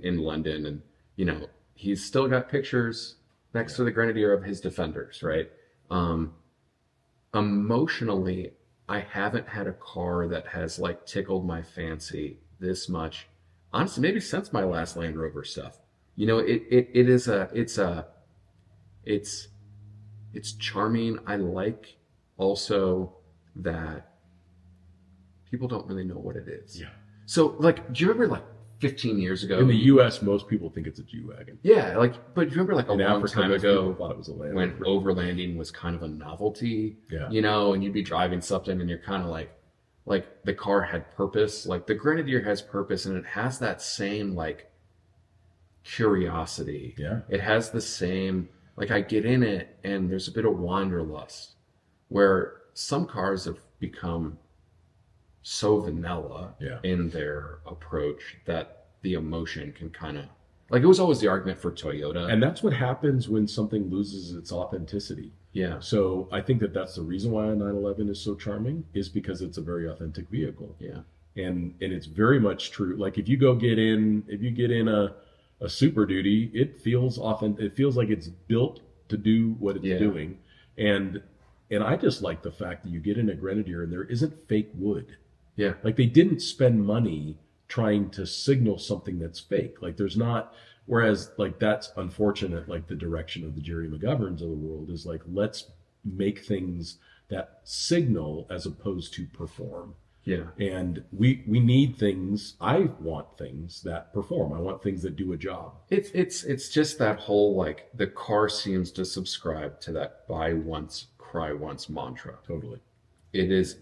London and, you know, he's still got pictures next to the Grenadier of his Defenders, right? Emotionally, I haven't had a car that has like tickled my fancy this much. Honestly, maybe since my last Land Rover stuff. You know, it's charming. I like also that people don't really know what it is. Yeah. So like, do you remember like 15 years ago? In the U.S., most people think it's a G-Wagon. Yeah, like, but do you remember like In long Africa, time most ago people thought it was a Land when Rover. overlanding was kind of a novelty? Yeah. You know, and you'd be driving something and you're kind of like the car had purpose. Like the Grenadier has purpose and it has that same like curiosity. Yeah. It has the same, like I get in it and there's a bit of wanderlust where some cars have become so vanilla in their approach that the emotion can kind of, like, it was always the argument for Toyota. And that's what happens when something loses its authenticity. Yeah. So I think that that's the reason why a 911 is so charming, is because it's a very authentic vehicle. Yeah. And it's very much true. Like if you get in a Super Duty, it feels authentic. It feels like it's built to do what it's doing. And I just like the fact that you get in a Grenadier and there isn't fake wood. Yeah. Like they didn't spend money trying to signal something that's fake. Like there's not, whereas like that's unfortunate, like the direction of the Jerry McGoverns of the world is like, let's make things that signal as opposed to perform. Yeah. And we need things, I want things that perform. I want things that do a job. It's just that whole, like, the car seems to subscribe to that buy once, cry once mantra. Totally. It is,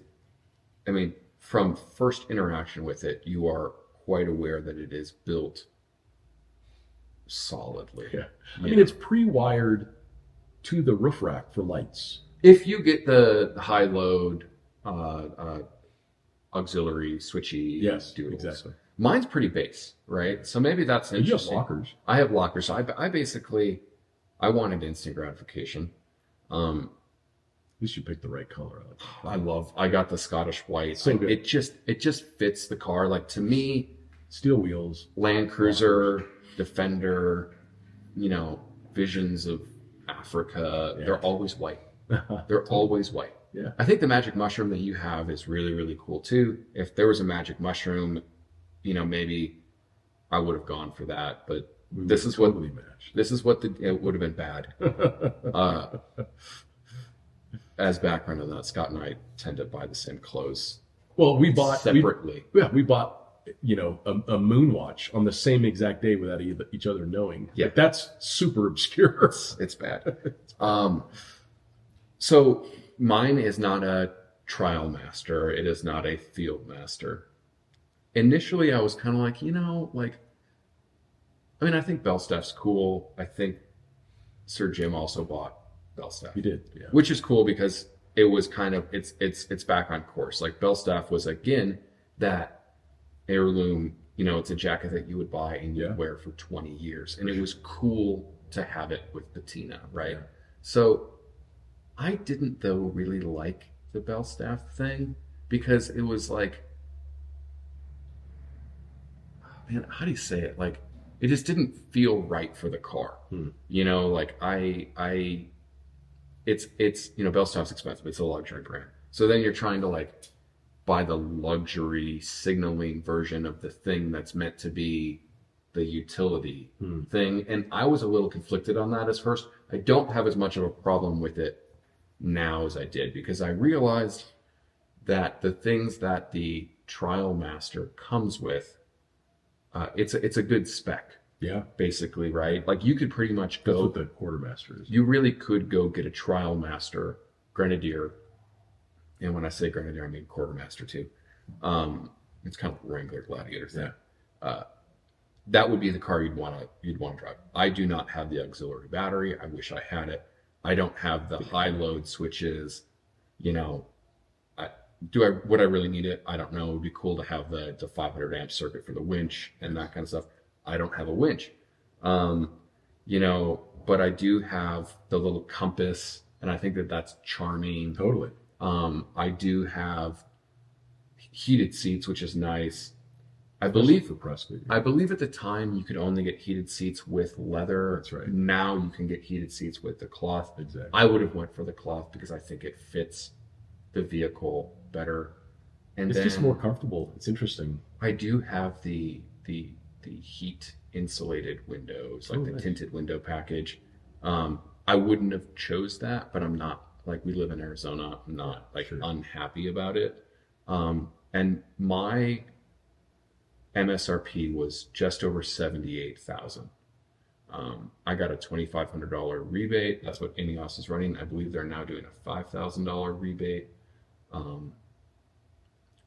I mean, from first interaction with it, you are quite aware that it is built solidly. Yeah. I mean, it's pre-wired to the roof rack for lights. If you get the high load auxiliary switchy doodles. Exactly. Mine's pretty base, right? So maybe that's interesting. You have lockers. I have lockers. So I basically, I wanted instant gratification. At least you picked the right color. I got the Scottish white. So good. It just fits the car. Like, to me, steel wheels, Land Cruiser, Defender, you know, visions of Africa, they're always white. They're always white. Yeah. I think the magic mushroom that you have is really, really cool too. If there was a magic mushroom, you know, maybe I would have gone for that, but this is what it would have been bad. As background on that, Scott and I tend to buy the same clothes. Well, we bought separately. We bought, you know, a moon watch on the same exact day without each other knowing. Yeah, like, that's super obscure. It's bad. So mine is not a trial master. It is not a field master. Initially, I was kind of like, you know, like, I mean, I think Belstaff's cool. I think Sir Jim also bought Belstaff. He did, yeah. Which is cool because it was kind of, it's back on course. Like, Belstaff was, again, that heirloom, you know, it's a jacket that you would buy and you'd wear for 20 years. And it was cool to have it with patina, right? Yeah. So I didn't, though, really like the Belstaff thing because it was like, man, how do you say it? Like, it just didn't feel right for the car. You know, like it's, you know, Belstaff's expensive. It's a luxury brand. So then you're trying to like buy the luxury signaling version of the thing that's meant to be the utility thing. And I was a little conflicted on that as first. I don't have as much of a problem with it now as I did, because I realized that the things that the Trial Master comes with, it's a good spec. Yeah. Basically, right? Like you could pretty much That's go. what the quartermaster is. You really could go get a Trial Master Grenadier, and when I say Grenadier, I mean Quartermaster too. It's kind of a Wrangler Gladiator thing. Yeah. That would be the car you'd want to drive. I do not have the auxiliary battery. I wish I had it. I don't have the high load switches. You know, would I really need it? I don't know. It would be cool to have the 500 amp circuit for the winch and that kind of stuff. I don't have a winch. You know, but I do have the little compass, and I think that that's charming. Totally. I do have heated seats, which is nice. I believe at the time you could only get heated seats with leather. That's right. Now you can get heated seats with the cloth. Exactly. I would have went for the cloth because I think it fits the vehicle better. And it's then just more comfortable. It's interesting. I do have the heat insulated windows, like the nice. tinted window package. I wouldn't have chose that, but I'm not, like, we live in Arizona. I'm not like unhappy about it. And my MSRP was just over $78,000. I got a $2,500 rebate. That's what INEOS is running. I believe they're now doing a $5,000 rebate.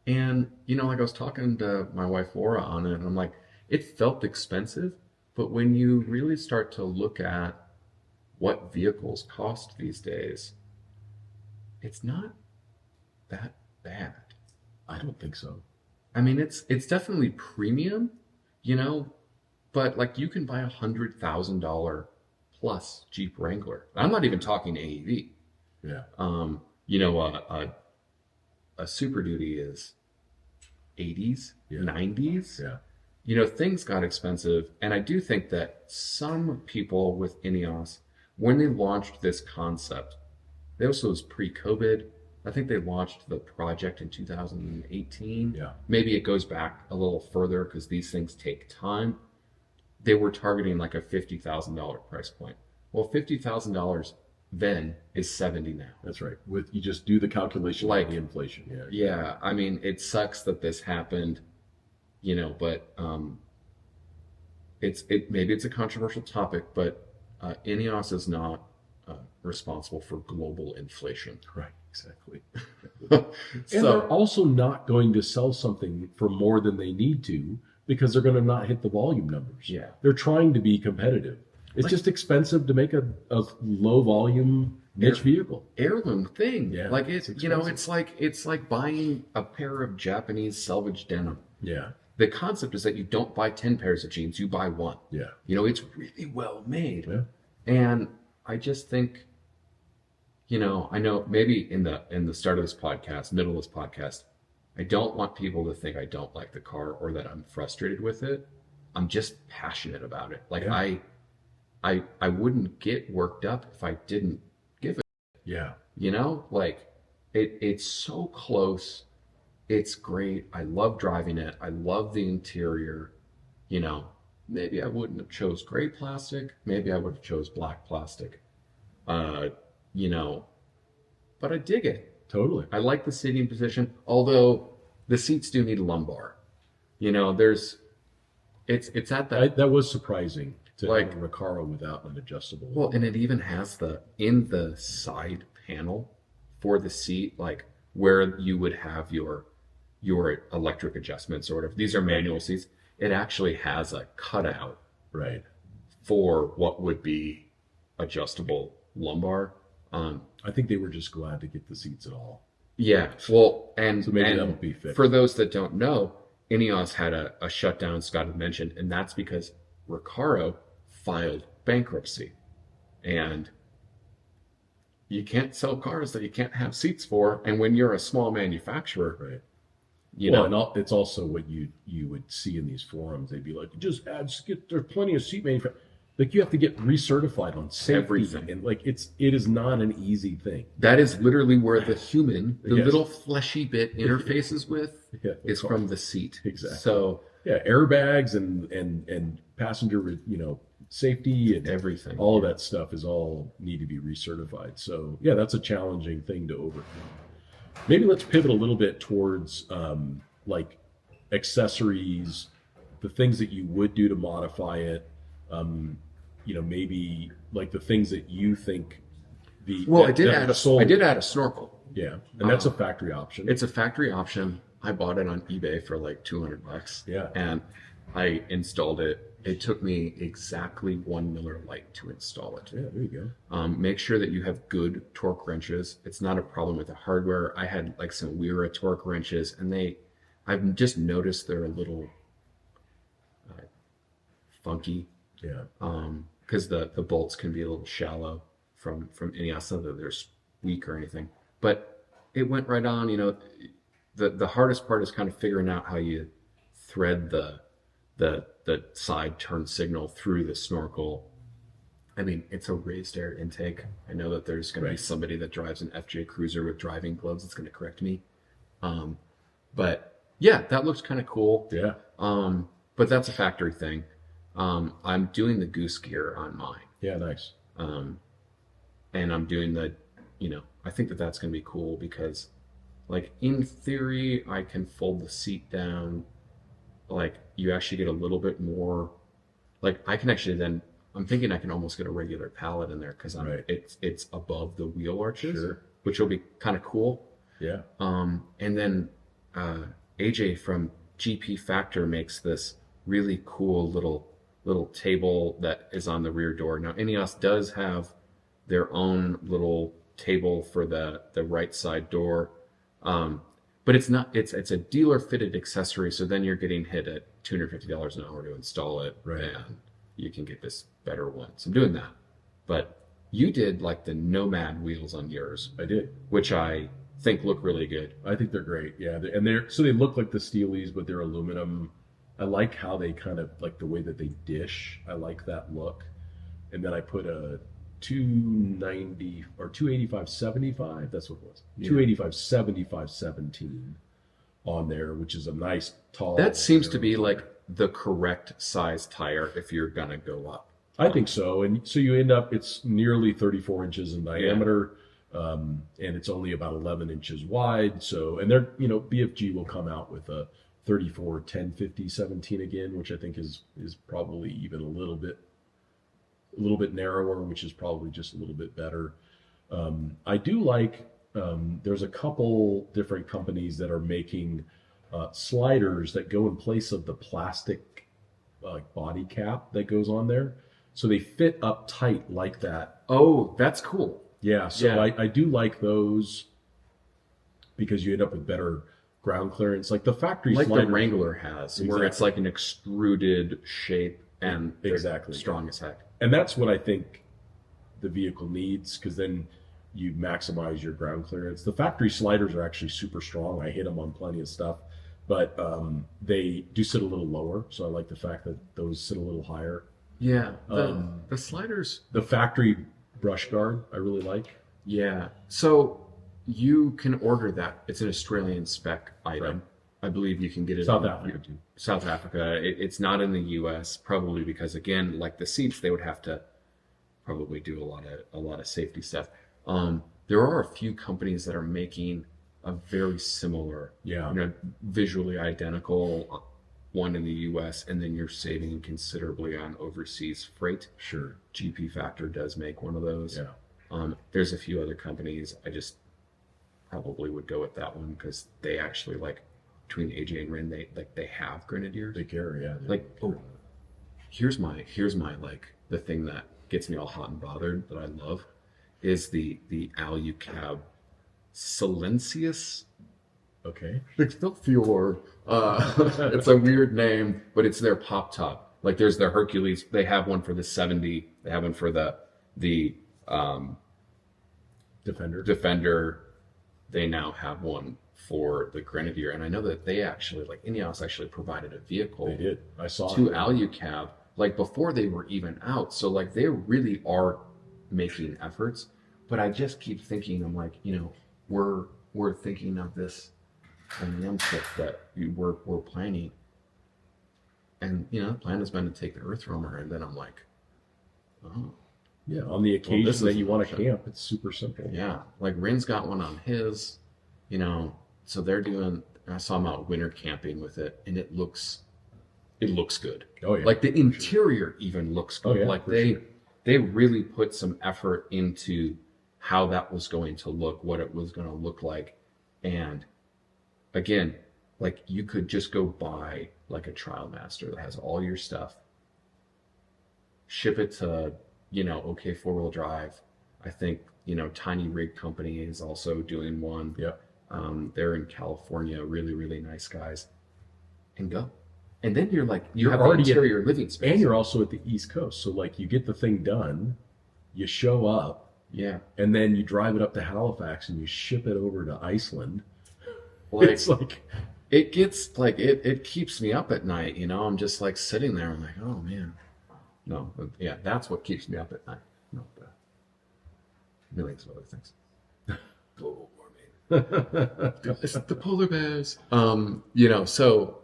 And, you know, like I was talking to my wife Laura on it, and I'm like, it felt expensive, but when you really start to look at what vehicles cost these days, it's not that bad. I don't think so. I mean, it's definitely premium, you know, but like you can buy $100,000 plus Jeep Wrangler. I'm not even talking AEV. Yeah. You know, a Super Duty is 80s, 90s. Yeah. You know, things got expensive, and I do think that some people with INEOS, when they launched this concept, this was pre-COVID. I think they launched the project in 2018. Yeah. Maybe it goes back a little further because these things take time. They were targeting like a $50,000 price point. Well, $50,000 then is 70 now. That's right. With you just do the calculation Like of the inflation. Yeah. Yeah. I mean, it sucks that this happened, you know, but maybe it's a controversial topic, but INEOS is not responsible for global inflation. Right. Exactly. So, And they're also not going to sell something for more than they need to because they're going to not hit the volume numbers. Yeah. They're trying to be competitive. It's just expensive to make a low volume niche vehicle. Heirloom thing. Yeah, Like it's you know, expensive. it's like buying a pair of Japanese salvage denim. Yeah. The concept is that you don't buy 10 pairs of jeans, you buy one. Yeah. You know, it's really well made. Yeah. And I just think, you know, I know maybe in the start of this podcast, middle of this podcast, I don't want people to think I don't like the car or that I'm frustrated with it. I'm just passionate about it. Like I wouldn't get worked up if I didn't give it. Yeah. You know, like it's so close. It's great. I love driving it. I love the interior. You know, maybe I wouldn't have chose gray plastic. Maybe I would have chose black plastic. You know, but I dig it. Totally. I like the seating position, although the seats do need a lumbar. You know, it's at that. That was surprising to Like- have a Recaro without an adjustable. Well, and it even has in the side panel for the seat, like where you would have your electric adjustments or whatever. These are manual seats. It actually has a cutout right. for what would be adjustable lumbar. I think they were just glad to get the seats at all. Yeah, well, and So maybe and that'll be fixed. for those that don't know, INEOS had a shutdown Scott had mentioned, and that's because Recaro filed bankruptcy, and you can't sell cars that you can't have seats for. And when you're a small manufacturer, Right. you Well, know, and it's also what you would see in these forums. They'd be like, just there's plenty of seat manufacturers. Like you have to get recertified on safety. Everything. And like it is not an easy thing. that is literally where the human, the Yes. little fleshy bit interfaces with, Yeah, the is car. from the seat. Exactly. So Yeah, airbags and passenger, safety and Everything. all of that stuff is all need to be recertified. So yeah, that's a challenging thing to overcome. Maybe let's pivot a little bit towards like accessories, the things that you would do to modify it. Maybe like the things that you think I did add a snorkel. Yeah, and that's a factory option. It's a factory option. I bought it on eBay for like $200. Yeah, and I installed it. It took me exactly 1 Miller Lite to install it. Yeah, there you go. Make sure that you have good torque wrenches. It's not a problem with the hardware. I had like some Wera torque wrenches, and I've just noticed they're a little funky. Yeah. Because the bolts can be a little shallow from INEOS, not that they're weak or anything. But it went right on. The hardest part is kind of figuring out how you thread the side turn signal through the snorkel. I mean, it's a raised air intake. I know that there's going to be somebody that drives an FJ Cruiser with driving gloves that's going to correct me. But yeah, that looks kind of cool. Yeah. But that's a factory thing. I'm doing the goose gear on mine. Yeah, nice. And I'm doing I think that's going to be cool because, like, in theory, I can fold the seat down. Like, you actually get a little bit more. Like, I can actually then. I'm thinking I can almost get a regular pallet in there because it's above the wheel arches, which will be kind of cool. Yeah. And then AJ from GP Factor makes this really cool little table that is on the rear door. Now, INEOS does have their own little table for the right side door, but it's not. It's a dealer fitted accessory. So then you're getting hit at $250 an hour to install it, and you can get this better one. So I'm doing that. But you did like the Nomad wheels on yours. I did, which I think look really good. I think they're great. Yeah, they look like the Steelies, but they're aluminum. I like how they kind of like the way that they dish. I like that look. And then I put a 290 or 285/75. That's what it was. 285/75/17 on there, which is a nice tall. That seems to be like the correct size tire if you're gonna go up. I think so. And so you end up, it's nearly 34 inches in diameter, and it's only about 11 inches wide. So, and BFG will come out with a 34 10 50 17 again, which I think is probably even a little bit narrower, which is probably just a little bit better. I do like there's a couple different companies that are making sliders that go in place of the plastic body cap that goes on there, so they fit up tight like that. Oh, that's cool. Yeah, so I do like those because you end up with better ground clearance, like the factory like sliders. the Wrangler has, where it's like an extruded shape and exactly strong as heck. And that's what I think the vehicle needs, because then you maximize your ground clearance. The factory sliders are actually super strong. I hit them on plenty of stuff, but they do sit a little lower. So I like the fact that those sit a little higher. Yeah, the sliders. The factory brush guard I really like. Yeah, so you can order that. It's an Australian spec item. Right. I believe you can get it South Africa too. South Africa. It's not in the U.S. probably because, again, like the seats, they would have to probably do a lot of safety stuff. There are a few companies that are making a very similar, visually identical one in the U.S. and then you're saving considerably on overseas freight. Sure. GP Factor does make one of those. Yeah. There's a few other companies. I just probably would go with that one because they actually like. Between AJ and Ren, they have Grenadiers. They carry, yeah. Here's my like the thing that gets me all hot and bothered that I love is the Alucab Silencious. Okay. Excelsior. It's a weird name, but it's their pop top. Like there's the Hercules. They have one for the 70. They have one for the Defender. They now have one for the Grenadier, and I know that they actually, like INEOS actually provided a vehicle. They did. I saw to Alucab, like before they were even out. So like they really are making efforts. But I just keep thinking, I'm like, we're thinking of this concept that we're planning, and the plan has been to take the Earth Roamer, and then I'm like, Oh. Yeah, on the occasion this that is you an want to option. camp, it's super simple. Yeah, like Rin's got one on his, so they're doing. I saw them out winter camping with it, and it looks good. Oh yeah, Like the interior even looks good. Oh, yeah, like for they really put some effort into how that was going to look, what it was going to look like, and again, like you could just go buy like a Trial Master that has all your stuff, ship it to OK 4-wheel drive. I think Tiny Rig Company is also doing one. Yeah. They're in California, really, really nice guys, and go. And then you're like, you have already the interior living space. And you're also at the East Coast. So like you get the thing done, you show up, yeah. and then you drive it up to Halifax and you ship it over to Iceland. Like, It's like it gets like, it keeps me up at night, I'm just like sitting there. I'm like, oh man. No, yeah, that's what keeps me up at night. No, millions of other things. Global warming. The polar bears. So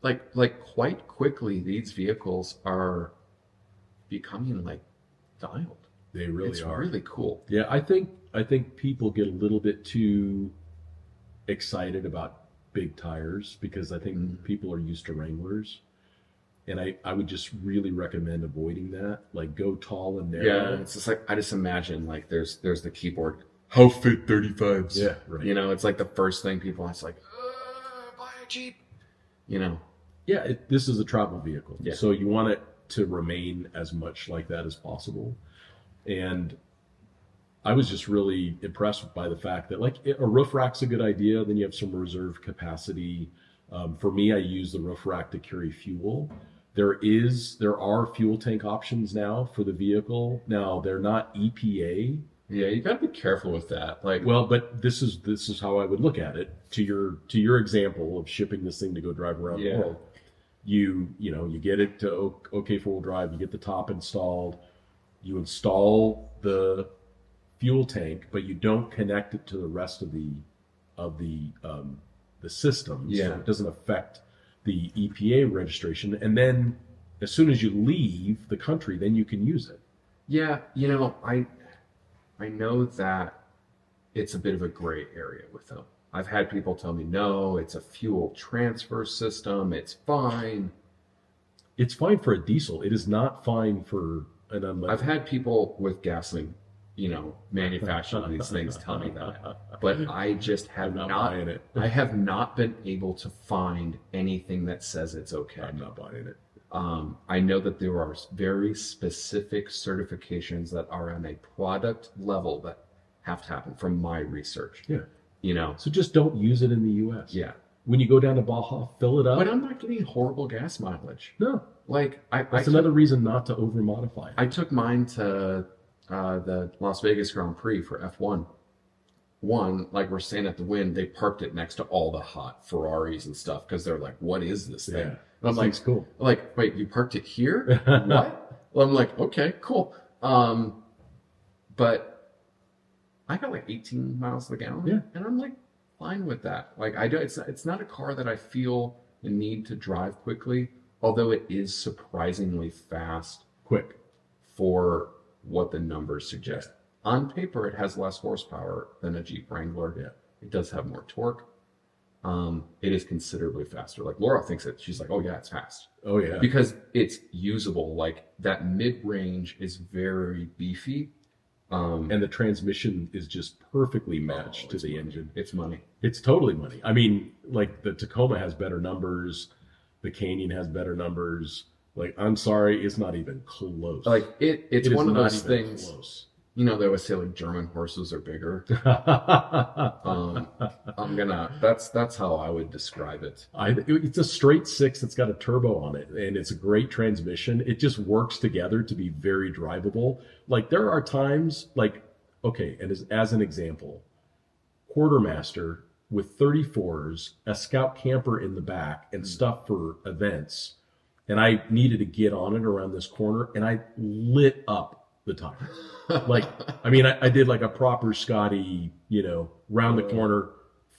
like quite quickly these vehicles are becoming like dialed. they really It's are. really cool. Yeah, I think people get a little bit too excited about big tires because I think people are used to Wranglers. And I would just really recommend avoiding that. Like go tall and narrow. Yeah, it's just like I just imagine like there's the keyboard. How fit 35s? Yeah, right. It's like the first thing people. It's like buy a Jeep. Yeah, this is a travel vehicle. Yeah. So you want it to remain as much like that as possible. And I was just really impressed by the fact that like a roof rack's a good idea. Then you have some reserve capacity. For me, I use the roof rack to carry fuel. There are fuel tank options now for the vehicle. Now they're not EPA. Yeah, you gotta be careful with that. Like, Well, but this is how I would look at it. To your example of shipping this thing to go drive around the Yeah. world, you get it to OK 4-wheel drive. You get the top installed. You install the fuel tank, but you don't connect it to the rest of the system. Yeah. So it doesn't affect the EPA registration. And then as soon as you leave the country, then you can use it. yeah, I know that it's a bit of a gray area with them. I've had people tell me, no, it's a fuel transfer system. It's fine. It's fine for a diesel. It is not fine for an unleaded. I've had people with gasoline, manufacturing these things tell me that, but I just have I'm not not buying it. I have not been able to find anything that says it's okay. I'm not buying it. I know that there are very specific certifications that are on a product level that have to happen from my research. Yeah. So just don't use it in the U.S. Yeah. When you go down to Baja, fill it up. But I'm not getting horrible gas mileage. No. Like That's another reason not to over modify it. I took mine to the Las Vegas Grand Prix for F1. Like we're staying at the Wynn, they parked it next to all the hot Ferraris and stuff because they're like, "What is this thing?" Yeah. And I'm like, Thing's cool. Like, wait, you parked it here? What? Well, I'm like, okay, cool. But I got like 18 miles to the gallon, Yeah. and I'm like fine with that. Like I do, it's not a car that I feel the need to drive quickly, although it is surprisingly fast Quick. for what the numbers suggest. On paper, it has less horsepower than a Jeep Wrangler. Yeah. It does have more torque. It is considerably faster. Like Laura thinks it. She's like, "Oh yeah, it's fast." Oh yeah. Because it's usable. Like that mid-range is very beefy. And the transmission is just perfectly matched to the engine. It's money. It's totally money. I mean, like the Tacoma has better numbers. The Canyon has better numbers. Like, I'm sorry, it's not even close. Like it's It is one of not those even things. close. They always say like German horses are bigger. That's how I would describe it. It's a straight six that's got a turbo on it, and it's a great transmission. It just works together to be very drivable. Like there are times, like, okay, and as an example, Quartermaster with 34s, a Scout camper in the back, and stuff for events, and I needed to get on it around this corner, and I lit up the tires. Like, I mean, I did like a proper Scotty, round the corner,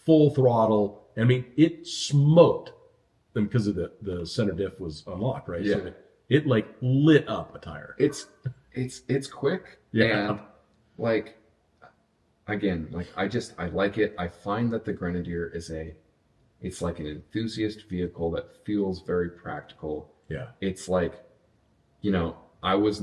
full throttle. I mean, it smoked them because of the center diff was unlocked, right? Yeah. So It like lit up a tire. It's quick. Yeah. And like, again, like I like it. I find that the Grenadier it's like an enthusiast vehicle that feels very practical. Yeah. It's like, I was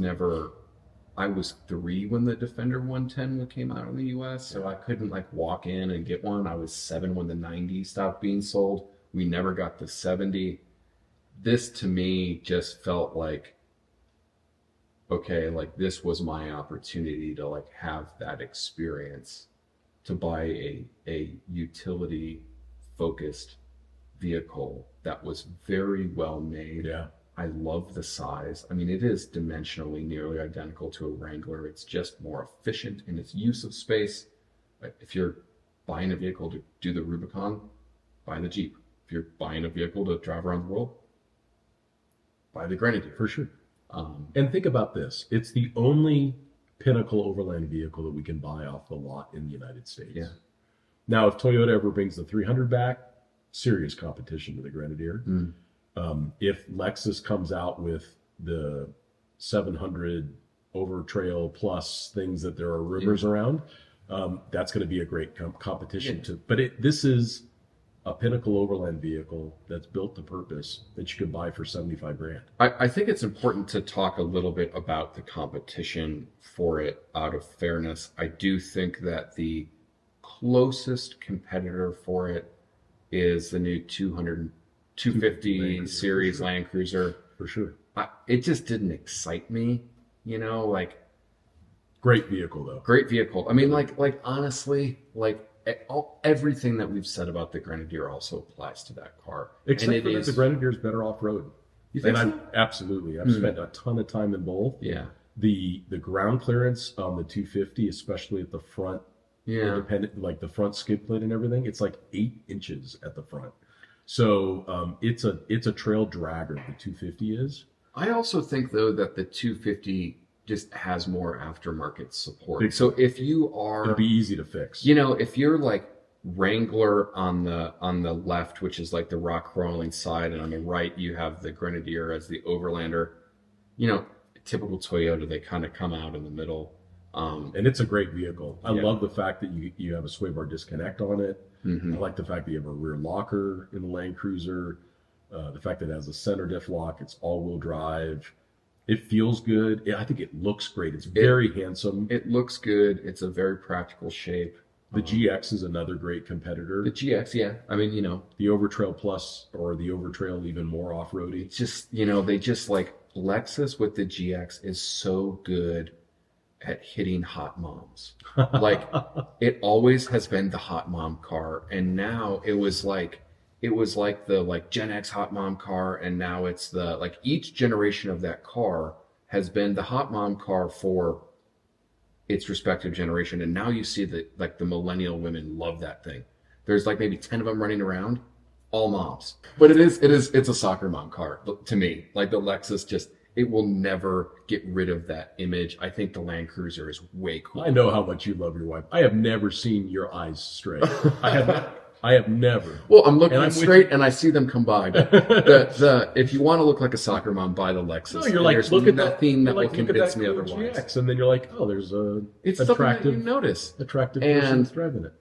3 when the Defender 110 came out in the US, so I couldn't like walk in and get one. I was 7 when the 90 stopped being sold. We never got the 70. This to me just felt like, okay, like this was my opportunity to like have that experience, to buy a utility focused vehicle that was very well made. Yeah. I love the size. I mean, it is dimensionally nearly identical to a Wrangler. It's just more efficient in its use of space. If you're buying a vehicle to do the Rubicon, buy the Jeep. If you're buying a vehicle to drive around the world, buy the Grenadier. For sure. And think about this. It's the only pinnacle overland vehicle that we can buy off the lot in the United States. Yeah. Now, if Toyota ever brings the 300 back, serious competition to the Grenadier. If Lexus comes out with the 700 Overtrail plus things that there are rumors around, that's going to be a great competition too. But this is a pinnacle overland vehicle that's built to purpose that you can buy for $75,000. I think it's important to talk a little bit about the competition for it out of fairness. I do think that the closest competitor for it is the new 250 series Land Cruiser. For sure. It just didn't excite me, like. Great vehicle though. Great vehicle. I mean, like honestly, like everything that we've said about the Grenadier also applies to that car. Except for that the Grenadier is better off-road. You think so? Absolutely. I've spent a ton of time in both. Yeah. The ground clearance on the 250, especially at the front, independent, like the front skid plate and everything, it's like 8 inches at the front. So it's a trail dragger. The 250 is. I also think though that the 250 just has more aftermarket support. So if you are, it'll be easy to fix. If you're like Wrangler on the left, which is like the rock crawling side, and on the right you have the Grenadier as the Overlander. Typical Toyota, they kind of come out in the middle. And it's a great vehicle. I love the fact that you have a sway bar disconnect on it. I like the fact that you have a rear locker in the Land Cruiser. The fact that it has a center diff lock. It's all-wheel drive. It feels good. I think it looks great. It's very handsome. It looks good. It's a very practical shape. The GX is another great competitor. The GX, yeah. I mean, the Overtrail Plus or the Overtrail even more off-roady. It's just, they just like Lexus with the GX is so good at hitting hot moms. Like it always has been the hot mom car, and now it was like the Gen X hot mom car, and now it's the like each generation of that car has been the hot mom car for its respective generation, and now you see that like the millennial women love that thing. There's like maybe 10 of them running around, all moms. But it's a soccer mom car to me. Like the Lexus it will never get rid of that image. I think the Land Cruiser is way cool. I know how much you love your wife. I have never seen your eyes straight. I have never. Well, I'm looking straight and I see them come by. But if you want to look like a soccer mom, buy the Lexus. No, you're like, there's look at nothing that will look convince at me cool otherwise. GX, and then you're like, oh, there's it's attractive, something that you notice. Attractive person that's driving it.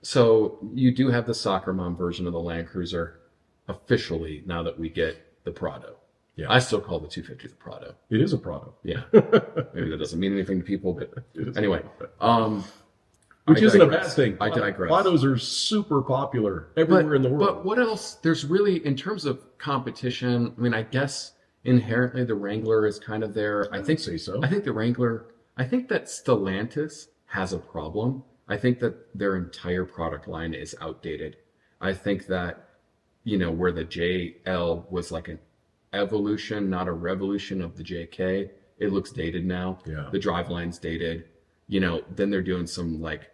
So you do have the soccer mom version of the Land Cruiser officially now that we get the Prado. Yeah. I still call the 250 the Prado. It is a Prado. Yeah. Maybe that doesn't mean anything to people, but anyway. Which isn't a bad thing. I digress. Prados are super popular everywhere in the world. But what else? There's really, in terms of competition, I mean, I guess inherently the Wrangler is kind of there. I think so. I think the Wrangler, I think that Stellantis has a problem. I think that their entire product line is outdated. I think that, where the JL was like an evolution, not a revolution of the JK, it looks dated now. Yeah. The driveline's dated. Then they're doing some like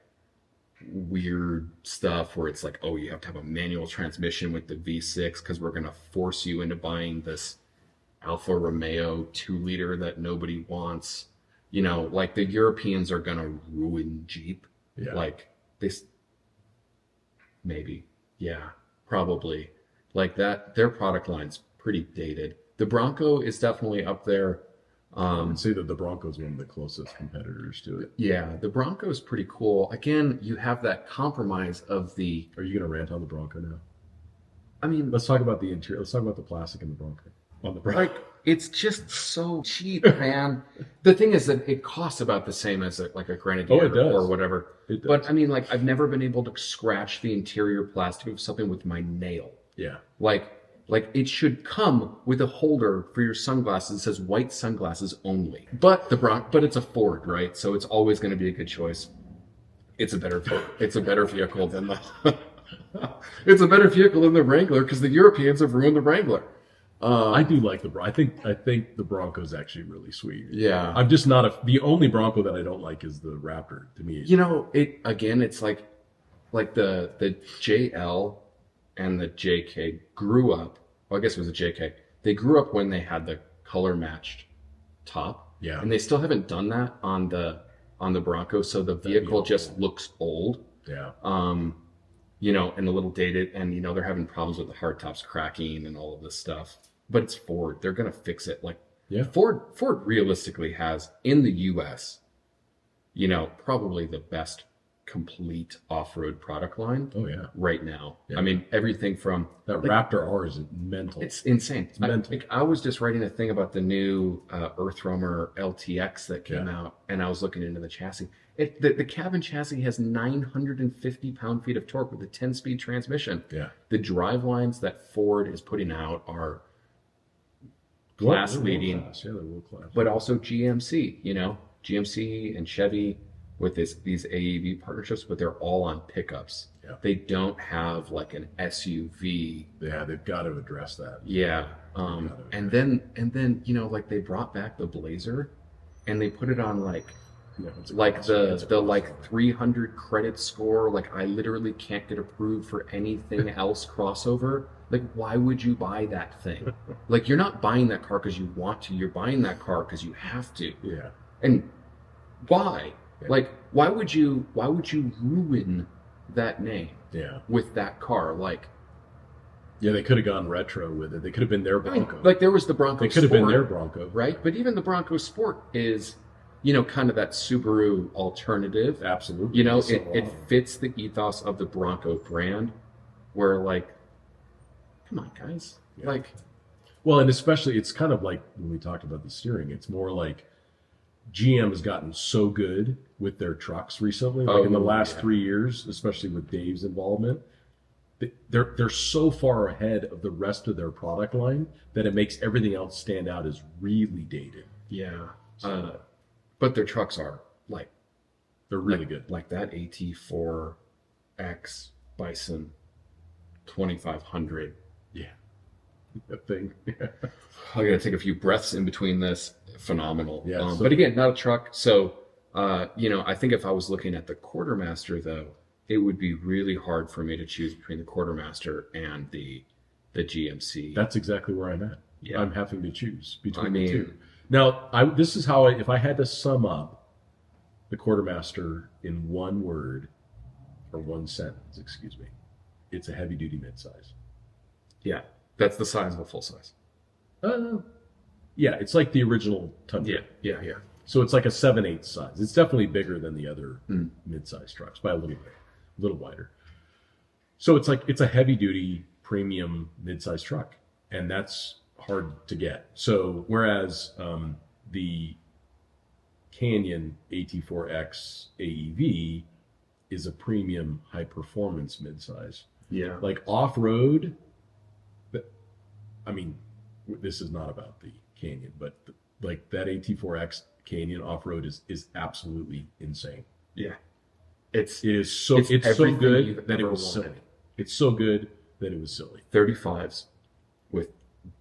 weird stuff where it's like, oh, you have to have a manual transmission with the V6 because we're going to force you into buying this Alfa Romeo 2-liter that nobody wants. Like the Europeans are going to ruin Jeep. Yeah. Like this, maybe. Yeah, probably. Like that, their product line's pretty dated. The Bronco is definitely up there. I would say that the Bronco is one of the closest competitors to it. Yeah, the Bronco is pretty cool. Again, you have that compromise of the. Are you going to rant on the Bronco now? I mean, Let's talk about the interior. Let's talk about the plastic in the Bronco. On the Bronco. like, it's just so cheap, man. The thing is that it costs about the same as a Grenadier it does. or whatever. It does. But I mean, like, I've never been able to scratch the interior plastic of something with my nail. Yeah. Like it should come with a holder for your sunglasses that says white sunglasses only. But it's a Ford, right? So it's always going to be a good choice. It's a better vehicle than the it's a better vehicle than the Wrangler because the Europeans have ruined the Wrangler. I do like the Bronco. I think the Bronco is actually really sweet. Yeah. I'm just not the only Bronco that I don't like is the Raptor. To me, It's like the JL and the JK grew up. Well, I guess it was a JK. They grew up when they had the color matched top. Yeah. And they still haven't done that on the Bronco, so the vehicle just looks old. Yeah. And a little dated, and they're having problems with the hardtops cracking and all of this stuff. But it's Ford. They're gonna fix it. Ford realistically has in the US, probably the best complete off-road product line. Oh yeah. Right now. Yeah. I mean, everything from that Raptor R is mental. It's insane. It's mental. I was just writing a thing about the new Earthroamer LTX that came out, and I was looking into the chassis. The cabin chassis has 950 pound-feet of torque with a 10-speed transmission. Yeah. The drive lines that Ford is putting out are class-leading. Yeah, they're world-class. But also GMC, GMC and Chevy with these AEV partnerships, but they're all on pickups. Yeah. They don't have like an SUV. Yeah, they've got to address that. Yeah. And then they brought back the Blazer and they put it on the 300 credit score. Like, I literally can't get approved for anything else crossover. Like, why would you buy that thing? Like, you're not buying that car because you want to. You're buying that car because you have to. Yeah. And why? Yeah. Like, why would you ruin that name? Yeah. With that car? Like, yeah, they could have gone retro with it. They could have been their Bronco. Like, there was the Bronco Sport. They could have been their Bronco. Right? But even the Bronco Sport is, kind of that Subaru alternative. Absolutely. It fits the ethos of the Bronco brand where, like, come on, guys. Yeah. Like, well, and especially it's kind of like when we talked about the steering, it's more like GM has gotten so good with their trucks recently, in the last 3 years, especially with Dave's involvement. They're so far ahead of the rest of their product line that it makes everything else stand out as really dated. Yeah. But their trucks are they're really good. Like that AT4X Bison 2500. Yeah. That thing. Yeah. I gotta take a few breaths in between this. Phenomenal. Yeah, but again, not a truck. So, I think if I was looking at the Quartermaster, though, it would be really hard for me to choose between the Quartermaster and the GMC. That's exactly where I'm at. Yeah. I'm having to choose between the two. Now, this is how if I had to sum up the Quartermaster in one word or one sentence, it's a heavy-duty midsize. Yeah, that's the size of a full size. Yeah, it's like the original Tundra. Yeah. So it's like a 7/8 size. It's definitely bigger than the other midsize trucks by a little bit, a little wider. So it's a heavy-duty premium midsize truck, and that's hard to get. So whereas the Canyon AT4X AEV is a premium high-performance midsize. Yeah. Like off-road, this is not about the Canyon, but like that AT4X Canyon off-road is absolutely insane. Yeah. It's so good that it was silly. It's so good that it was silly. 35s with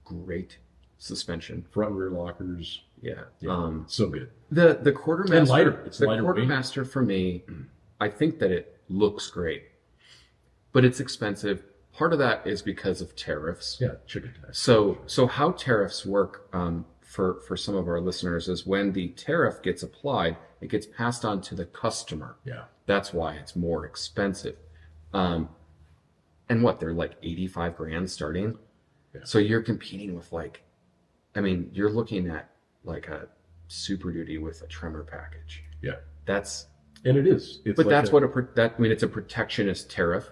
great suspension. Front and rear lockers. Yeah. So good. The Quartermaster. And lighter. It's the lighter Quartermaster for me, I think that it looks great, but it's expensive. Part of that is because of tariffs. Yeah, chicken tax. So how tariffs work for some of our listeners is when the tariff gets applied, it gets passed on to the customer. Yeah. That's why it's more expensive. And they're like $85,000 starting. Yeah. So you're competing with like I mean, you're looking at like a Super Duty with a Tremor package. Yeah. And it is. It's but like that's I mean, it's a protectionist tariff.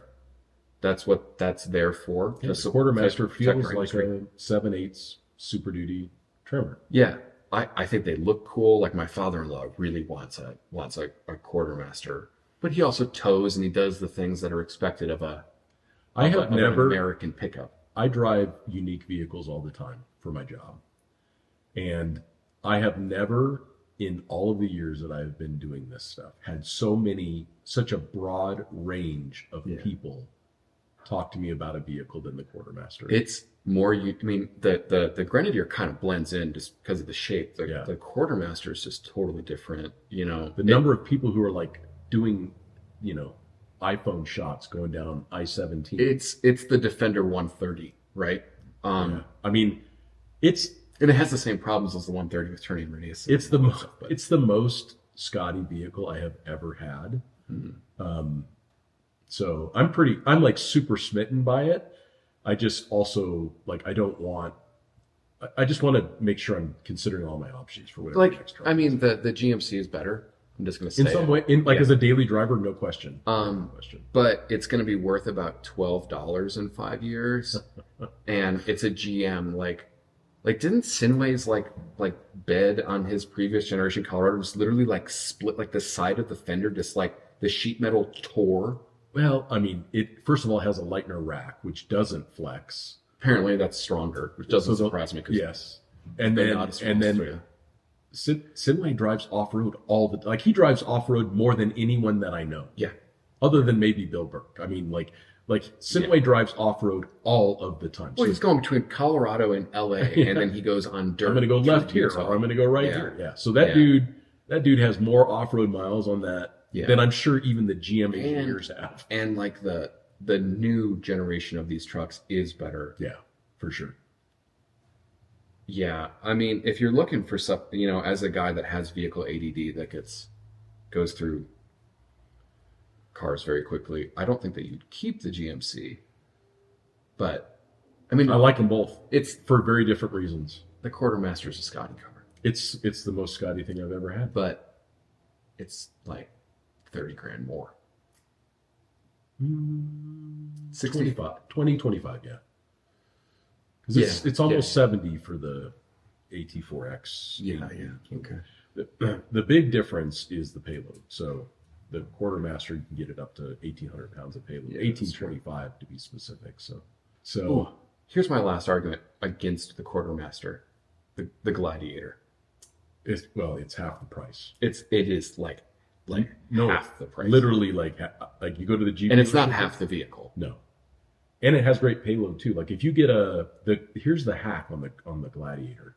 That's what that's there for. Yeah, Just the Quartermaster protect feels our like industry. a 7/8 Super Duty Tremor. Yeah, I think they look cool. Like my father-in-law really wants a Quartermaster, but he also tows and he does the things that are expected of an American pickup. I drive unique vehicles all the time for my job, and I have never, in all of the years that I've been doing this stuff, had such a broad range of people talk to me about a vehicle than the Quartermaster. It's more, I mean, the Grenadier kind of blends in just because of the shape. The Quartermaster is just totally different. You know, the number of people who are like doing, iPhone shots going down I-17. It's the Defender 130, right? I mean, and it has the same problems as the 130 with turning radius. It's the most Scotty vehicle I have ever had. Mm-hmm. So I'm like super smitten by it. I just also I just want to make sure I'm considering all my options for whatever the next truck I mean, the GMC is better. I'm just going to say in some way, as a daily driver, no question. But it's going to be worth about $12 in 5 years, and it's a GM. Like didn't Sinway's bed on his previous generation Colorado was literally split, like the side of the fender, just like the sheet metal tore. Well, I mean, it first of all has a Lightner rack, which doesn't flex. Apparently, that's stronger, which doesn't surprise me. Yes, and then Sinway drives off road he drives off road more than anyone that I know. Yeah, other than maybe Bill Burke. I mean, Sinway drives off road all of the time. Well, he's going between Colorado and LA, and then he goes on dirt. I'm going to go left here, or I'm going to go right here. Yeah. So that dude has more off road miles on that. Yeah. Than I'm sure even the GM engineers have. And the new generation of these trucks is better. Yeah, for sure. Yeah, I mean, if you're looking for something, as a guy that has vehicle ADD that goes through cars very quickly, I don't think that you'd keep the GMC. But I mean, I like them both. It's for very different reasons. The Quartermaster's a Scotty car. It's the most Scotty thing I've ever had. But it's like $30,000 more. 25, yeah. Because it's almost 70 for the AT4X. Yeah. Okay. The big difference is the payload. So the Quartermaster, you can get it up to 1,800 pounds of payload. 1,825 to be specific. So here's my last argument against the Quartermaster, the Gladiator. It's half the price. It is half the price. Literally, like you go to the Jeep, and it's not half the vehicle. No, and it has great payload too. Like if you get here's the hack on the Gladiator,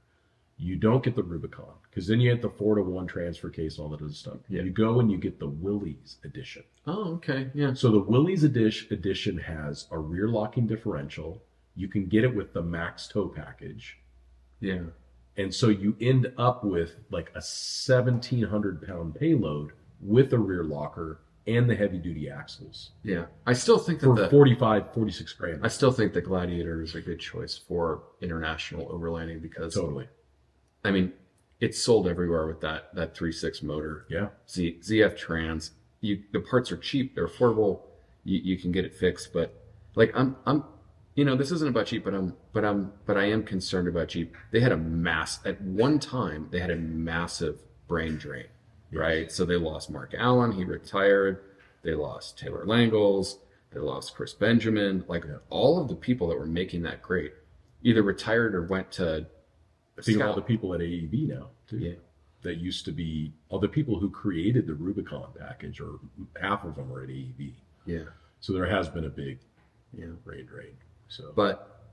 you don't get the Rubicon because then you get the 4-to-1 transfer case, all that other stuff. Yeah. You go and you get the Willys edition. Oh, okay, yeah. So the Willys edition has a rear locking differential. You can get it with the max tow package. Yeah. And so you end up with like a 1,700 pound payload with a rear locker and the heavy duty axles. Yeah. I still think that for 45, 46 grand. I still think the Gladiator is a good choice for international overlanding because totally. I mean, it's sold everywhere with that 3.6 motor. Yeah. ZF Trans. The parts are cheap, they're affordable. You can get it fixed, but I'm this isn't about Jeep, but I am concerned about Jeep. They had at one time they had a massive brain drain. Right, so they lost Mark Allen. He retired. They lost Taylor Langles. They lost Chris Benjamin. All of the people that were making that great either retired or went to. I think all the people at AEV now too. Yeah, that used to be all the people who created the Rubicon package, or half of them are at AEV. Yeah, so there has been a big brain drain. So, but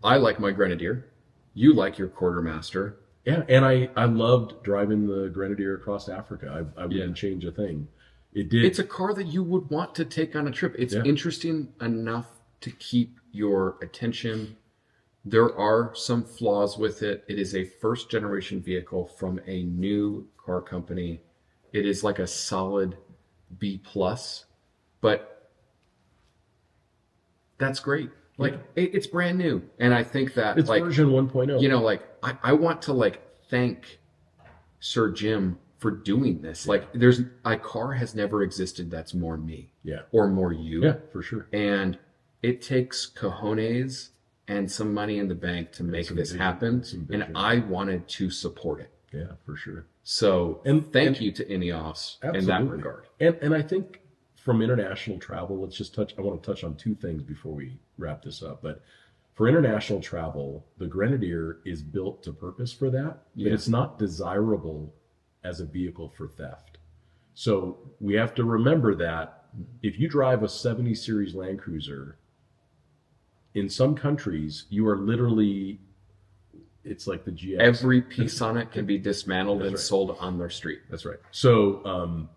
I like my Grenadier. You like your Quartermaster. Yeah, and I loved driving the Grenadier across Africa. I wouldn't change a thing. It did. It's a car that you would want to take on a trip. It's interesting enough to keep your attention. There are some flaws with it. It is a first generation vehicle from a new car company. It is like a solid B+, but that's great. Like it's brand new. And I think that It's like version 1.0. you know, like I want to like thank Sir Jim for doing this. Like there's a car has never existed that's more me. Yeah. Or more you. Yeah, for sure. And it takes cojones and some money in the bank to make this happen. And I wanted to support it. Yeah, for sure. So thank you to INEOS in that regard. And I think from international travel, I want to touch on two things before we wrap this up. But for international travel, the Grenadier is built to purpose for that, but it's not desirable as a vehicle for theft. So we have to remember that if you drive a 70 series Land Cruiser, in some countries, you are literally, it's like the GX. Every piece on it can be dismantled and sold on their street. That's right. So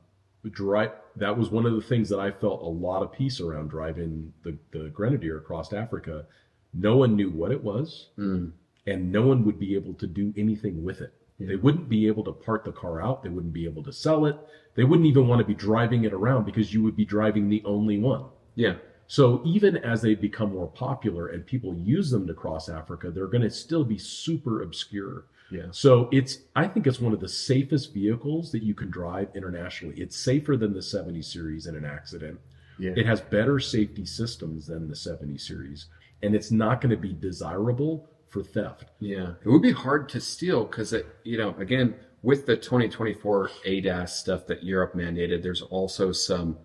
that was one of the things that I felt a lot of peace around driving the Grenadier across Africa. No one knew what it was, and no one would be able to do anything with it. They wouldn't be able to part the car out. They wouldn't be able to sell it. They wouldn't even want to be driving it around because you would be driving the only one. Yeah. So even as they become more popular and people use them to cross Africa, they're going to still be super obscure. Yeah. So I think it's one of the safest vehicles that you can drive internationally. It's safer than the 70 series in an accident. Yeah. It has better safety systems than the 70 series, and it's not going to be desirable for theft. Yeah. It would be hard to steal because again, with the 2024 ADAS stuff that Europe mandated, there's also some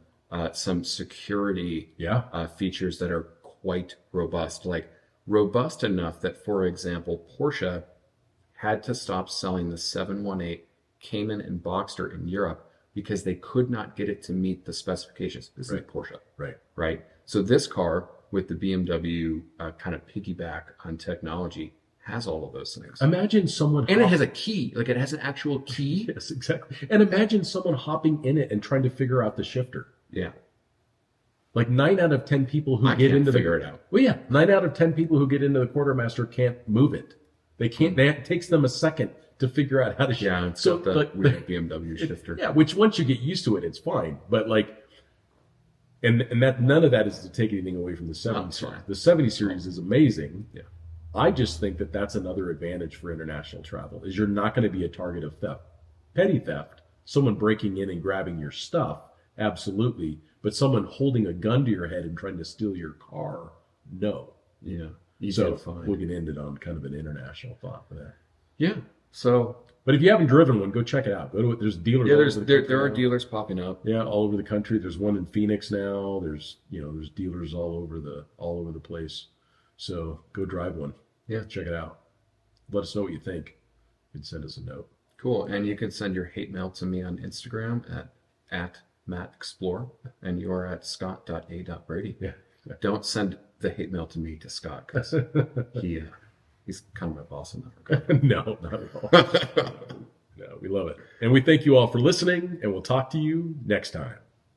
security features that are quite robust, like robust enough that, for example, Porsche had to stop selling the 718 Cayman and Boxster in Europe because they could not get it to meet the specifications. This is Porsche. Right. So this car with the BMW kind of piggyback on technology has all of those things. Imagine someone... And it has a key. Like it has an actual key. Yes, exactly. And imagine someone hopping in it and trying to figure out the shifter. Yeah. Like 9 out of 10 people who get into figure it out. Well, yeah, 9 out of 10 people who get into the quartermaster can't move it. They can't. It takes them a second to figure out how to shift. Yeah, so the weird BMW shifter. Yeah, which once you get used to it, it's fine. But like, and that none of that is to take anything away from the 70 series. The 70 series is amazing. Yeah. I just think that that's another advantage for international travel is you're not going to be a target of theft. Petty theft, someone breaking in and grabbing your stuff, absolutely. But someone holding a gun to your head and trying to steal your car, no. Yeah. So we'll get ended on kind of an international thought for that. Yeah. So, but if you haven't driven one, go check it out. Go to it. There's dealers. Yeah, there are dealers popping up. Yeah, all over the country. There's one in Phoenix now. There's dealers all over the place. So go drive one. Yeah, check it out. Let us know what you think. You can send us a note. Cool. And you can send your hate mail to me on Instagram at MattExplore, and you are at scott.a.brady. Yeah. Don't send the hate mail to me, to Scott, because he's kind of my boss in that regard. No, not at all. No, we love it. And we thank you all for listening, and we'll talk to you next time.